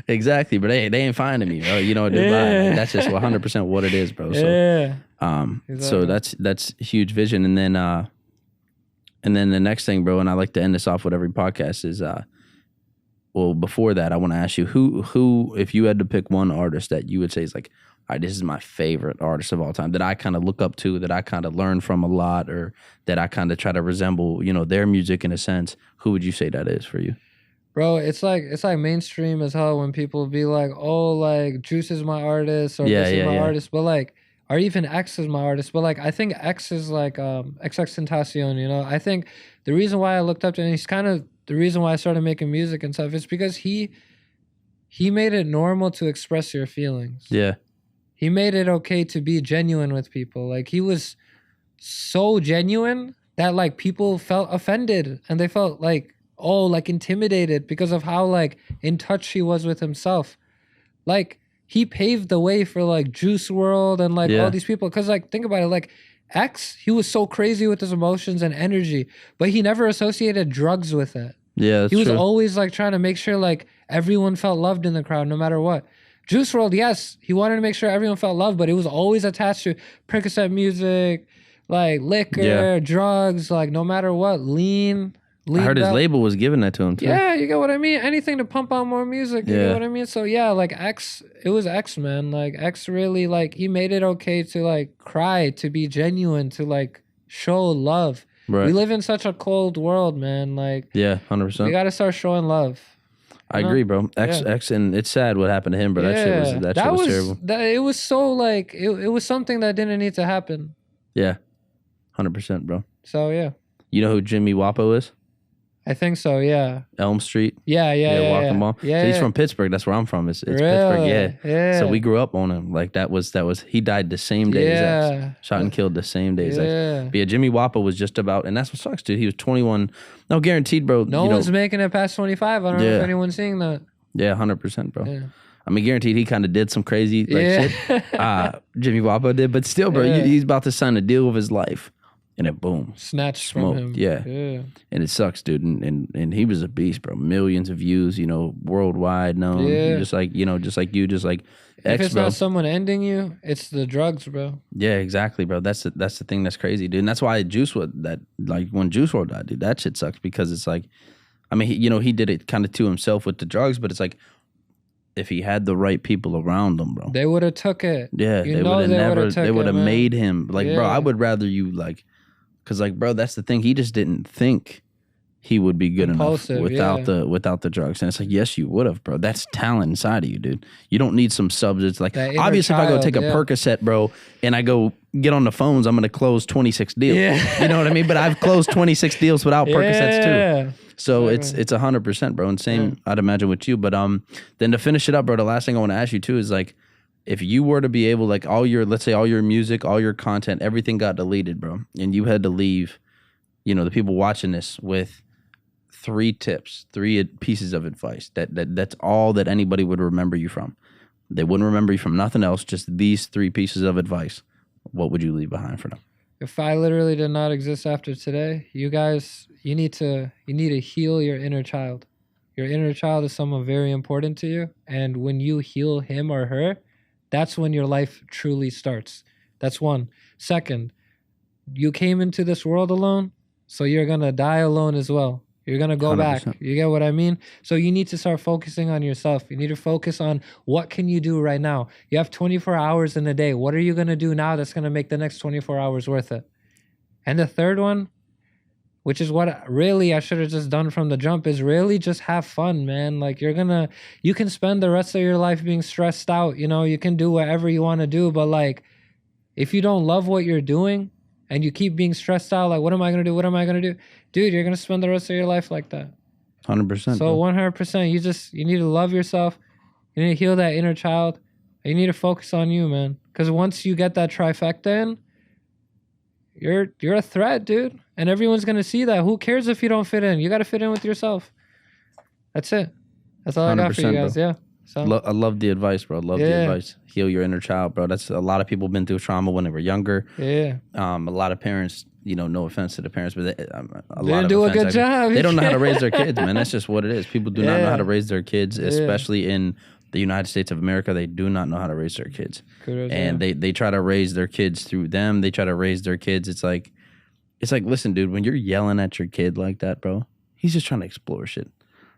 Exactly, but they ain't finding me, bro. You know, Dubai. Like, that's just 100% what it is, bro. So, exactly. So that's huge vision, and then the next thing, bro. And I like to end this off with every podcast is, well, before that, I want to ask you who, if you had to pick one artist that you would say is like all right, this is my favorite artist of all time that I kind of look up to, that I kind of learn from a lot, or that I kind of try to resemble, their music in a sense, who would you say that is for you? Bro, it's like mainstream as hell when people be like, oh, like Juice is my artist or Yeah, this is yeah, my yeah. artist, but like, or even X is my artist, but like I think X is like XXXTentacion, I think the reason why I looked up to him, he's kind of the reason why I started making music and stuff is because he made it normal to express your feelings. Yeah. He made it okay to be genuine with people. Like he was so genuine that like people felt offended and they felt like, oh, like intimidated because of how like in touch he was with himself. Like he paved the way for like Juice World and like all these people. Cause like think about it, like X, he was so crazy with his emotions and energy, but he never associated drugs with it. Yeah, that's he was true. always like trying to make sure like everyone felt loved in the crowd no matter what. Juice WRLD, yes, he wanted to make sure everyone felt loved, but it was always attached to Percocet music, like liquor, drugs, like no matter what, lean. I heard his label was giving that to him too. Yeah, you get what I mean? Anything to pump out more music, you get what I mean? So yeah, like X, it was X, man. Like X really, like he made it okay to like cry, to be genuine, to like show love. Right. We live in such a cold world, man. Like 100%. We gotta start showing love. I agree, bro. X, and it's sad what happened to him, but that shit was terrible. It was so like it was something that didn't need to happen. Yeah, 100%, bro. So yeah, you know who Jimmy Wapo is? I think so. Yeah. Elm Street. Yeah. Walking Ball. Yeah. So he's from Pittsburgh. That's where I'm from. It's really? Pittsburgh. Yeah. So we grew up on him. Like that was. He died the same day as X. Shot and killed the same day as X. But yeah, Jimmy Wapo was just about, and that's what sucks, dude. He was 21. No, guaranteed, bro. No one's making it past 25. I don't know if anyone's seeing that. Yeah, 100%, bro. Yeah. I mean, guaranteed he kind of did some crazy shit. Jimmy Wapo did, but still, bro, he's about to sign a deal with his life. And then boom, snatched smoked. From him. Yeah, and it sucks, dude. And he was a beast, bro. Millions of views, worldwide known. Just like just like you, just like X, if it's bro. not someone ending you, it's the drugs, bro. Yeah, exactly, bro. That's the thing that's crazy, dude. And that's why when Juice WRLD died, dude, that shit sucks because it's like, I mean, he did it kind of to himself with the drugs, but it's like, if he had the right people around him, bro, they would have took it. Yeah, they would have made him like, bro. I would rather you like. Cause like, bro, that's the thing. He just didn't think he would be good enough without the drugs. And it's like, yes, you would have, bro. That's talent inside of you, dude. You don't need some substance. Like, obviously, if I go take a Percocet, bro, and I go get on the phones, I'm gonna close 26 deals. Yeah. You know what I mean? But I've closed 26 deals without Percocets too. So it's 100%, bro. And same, I'd imagine with you. But then to finish it up, bro, the last thing I want to ask you too is like, if you were to be able, like let's say all your music, all your content, everything got deleted, bro, and you had to leave, the people watching this with 3 tips, 3 pieces of advice, that's all that anybody would remember you from. They wouldn't remember you from nothing else, just these 3 pieces of advice. What would you leave behind for them? If I literally did not exist after today, you guys, you need to heal your inner child. Your inner child is someone very important to you, and when you heal him or her, that's when your life truly starts. That's one. Second, you came into this world alone, so you're going to die alone as well. You're going to go 100%. Back. You get what I mean? So you need to start focusing on yourself. You need to focus on what can you do right now. You have 24 hours in a day. What are you going to do now that's going to make the next 24 hours worth it? And the third one, which is what really I should have just done from the jump, is really just have fun, man. Like you can spend the rest of your life being stressed out. You can do whatever you want to do. But like, if you don't love what you're doing and you keep being stressed out, like, what am I going to do? What am I going to do? Dude, you're going to spend the rest of your life like that. 100%. So 100%, you need to love yourself. You need to heal that inner child. And you need to focus on you, man. Because once you get that trifecta in, you're a threat, dude. And everyone's going to see that. Who cares if you don't fit in? You got to fit in with yourself. That's it. That's all I got for you guys. Bro. Yeah. So. I love the advice, bro. Love the advice. Heal your inner child, bro. That's a lot of people been through trauma when they were younger. Yeah. A lot of parents, no offense to the parents, but they didn't do a good job. They don't know how to raise their kids, man. That's just what it is. People do not know how to raise their kids, especially in the United States of America. They do not know how to raise their kids. And they try to raise their kids through them. They try to raise their kids. It's like, listen, dude, when you're yelling at your kid like that, bro, he's just trying to explore shit.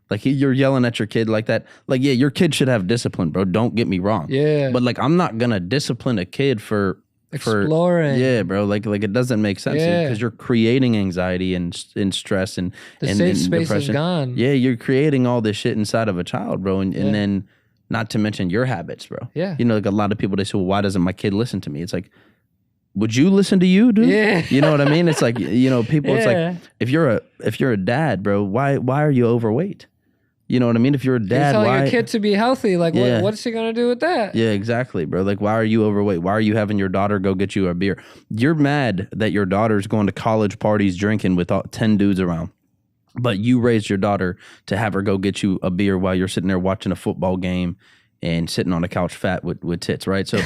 Like you're yelling at your kid like that. Like, yeah, your kid should have discipline, bro. Don't get me wrong. Yeah. But like, I'm not gonna discipline a kid for exploring. Yeah, bro. Like it doesn't make sense because you're creating anxiety and stress and the safe space depression. Is gone. Yeah, you're creating all this shit inside of a child, bro. And then not to mention your habits, bro. Yeah. You know, like a lot of people, they say, well, why doesn't my kid listen to me? It's like, would you listen to you, dude? Yeah. You know what I mean? It's like, you know, people, it's like, if you're a dad, bro, why are you overweight? You know what I mean? If you're a dad, you're telling your kid to be healthy. Like, what's he gonna do with that? Yeah, exactly, bro. Like, why are you overweight? Why are you having your daughter go get you a beer? You're mad that your daughter's going to college parties drinking with 10 dudes around, but you raised your daughter to have her go get you a beer while you're sitting there watching a football game and sitting on a couch fat with tits, right? So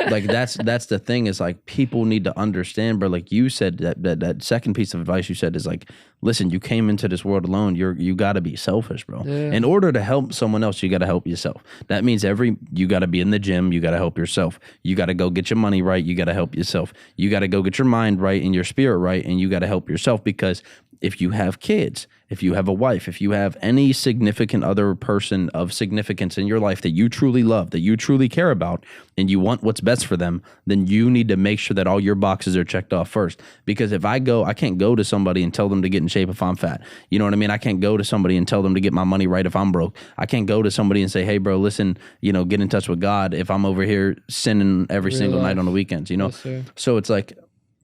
like that's the thing is like people need to understand, bro. Like you said, that second piece of advice you said is like, listen, you came into this world alone. You got to be selfish, bro. Yeah. In order to help someone else, you got to help yourself. That means you got to be in the gym. You got to help yourself. You got to go get your money right. You got to help yourself. You got to go get your mind right and your spirit right, and you got to help yourself because if you have kids, if you have a wife, if you have any significant other person of significance in your life that you truly love, that you truly care about, and you want what's best for them, then you need to make sure that all your boxes are checked off first. Because if I can't go to somebody and tell them to get in shape if I'm fat. You know what I mean? I can't go to somebody and tell them to get my money right if I'm broke. I can't go to somebody and say, hey, bro, listen, you know, get in touch with God if I'm over here sinning every single night on the weekends, you know? Yes, so it's like,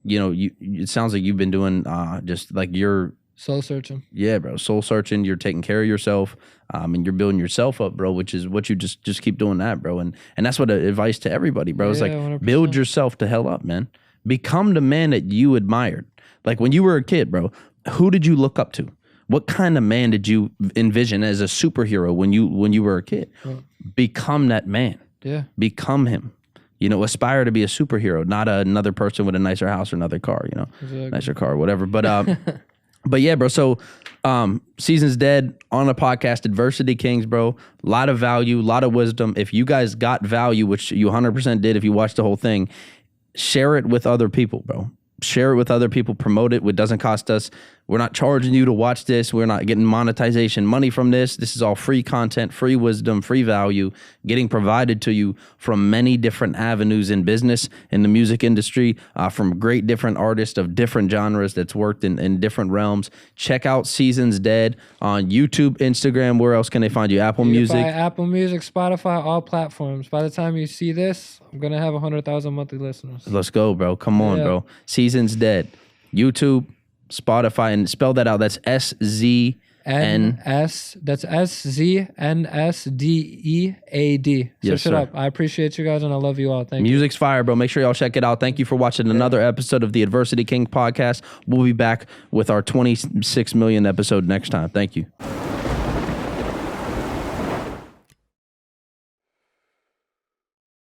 you know, it sounds like you've been doing just like you're soul searching. Yeah, bro. Soul searching. You're taking care of yourself, and you're building yourself up, bro. Which is what you just keep doing that, bro. And that's what advice to everybody, bro. It's like 100%. build yourself to hell up, man. Become the man that you admired. Like when you were a kid, bro. Who did you look up to? What kind of man did you envision as a superhero when you were a kid? Become that man. Yeah. Become him. You know, aspire to be a superhero, not another person with a nicer house or another car, you know, nicer car, whatever. But but yeah, bro. So Sznsdead on a podcast, Adversity Kings, bro. A lot of value, a lot of wisdom. If you guys got value, which you 100% did if you watched the whole thing, share it with other people, bro. Share it with other people, promote it. It doesn't cost us. We're not charging you to watch this. We're not getting monetization money from this. This is all free content, free wisdom, free value, getting provided to you from many different avenues in business, in the music industry, from great different artists of different genres that's worked in different realms. Check out Sznsdead on YouTube, Instagram. Where else can they find you? Apple Music? Apple Music, Spotify, all platforms. By the time you see this, I'm going to have 100,000 monthly listeners. Let's go, bro. Come on, bro. Sznsdead. YouTube, Spotify, and spell that out. That's SZNS. That's SZNSDEAD. Search it up. I appreciate you guys and I love you all. Thank you. Music's fire, bro. Make sure y'all check it out. Thank you for watching another episode of the Adversity King podcast. We'll be back with our 26 million episode next time. Thank you.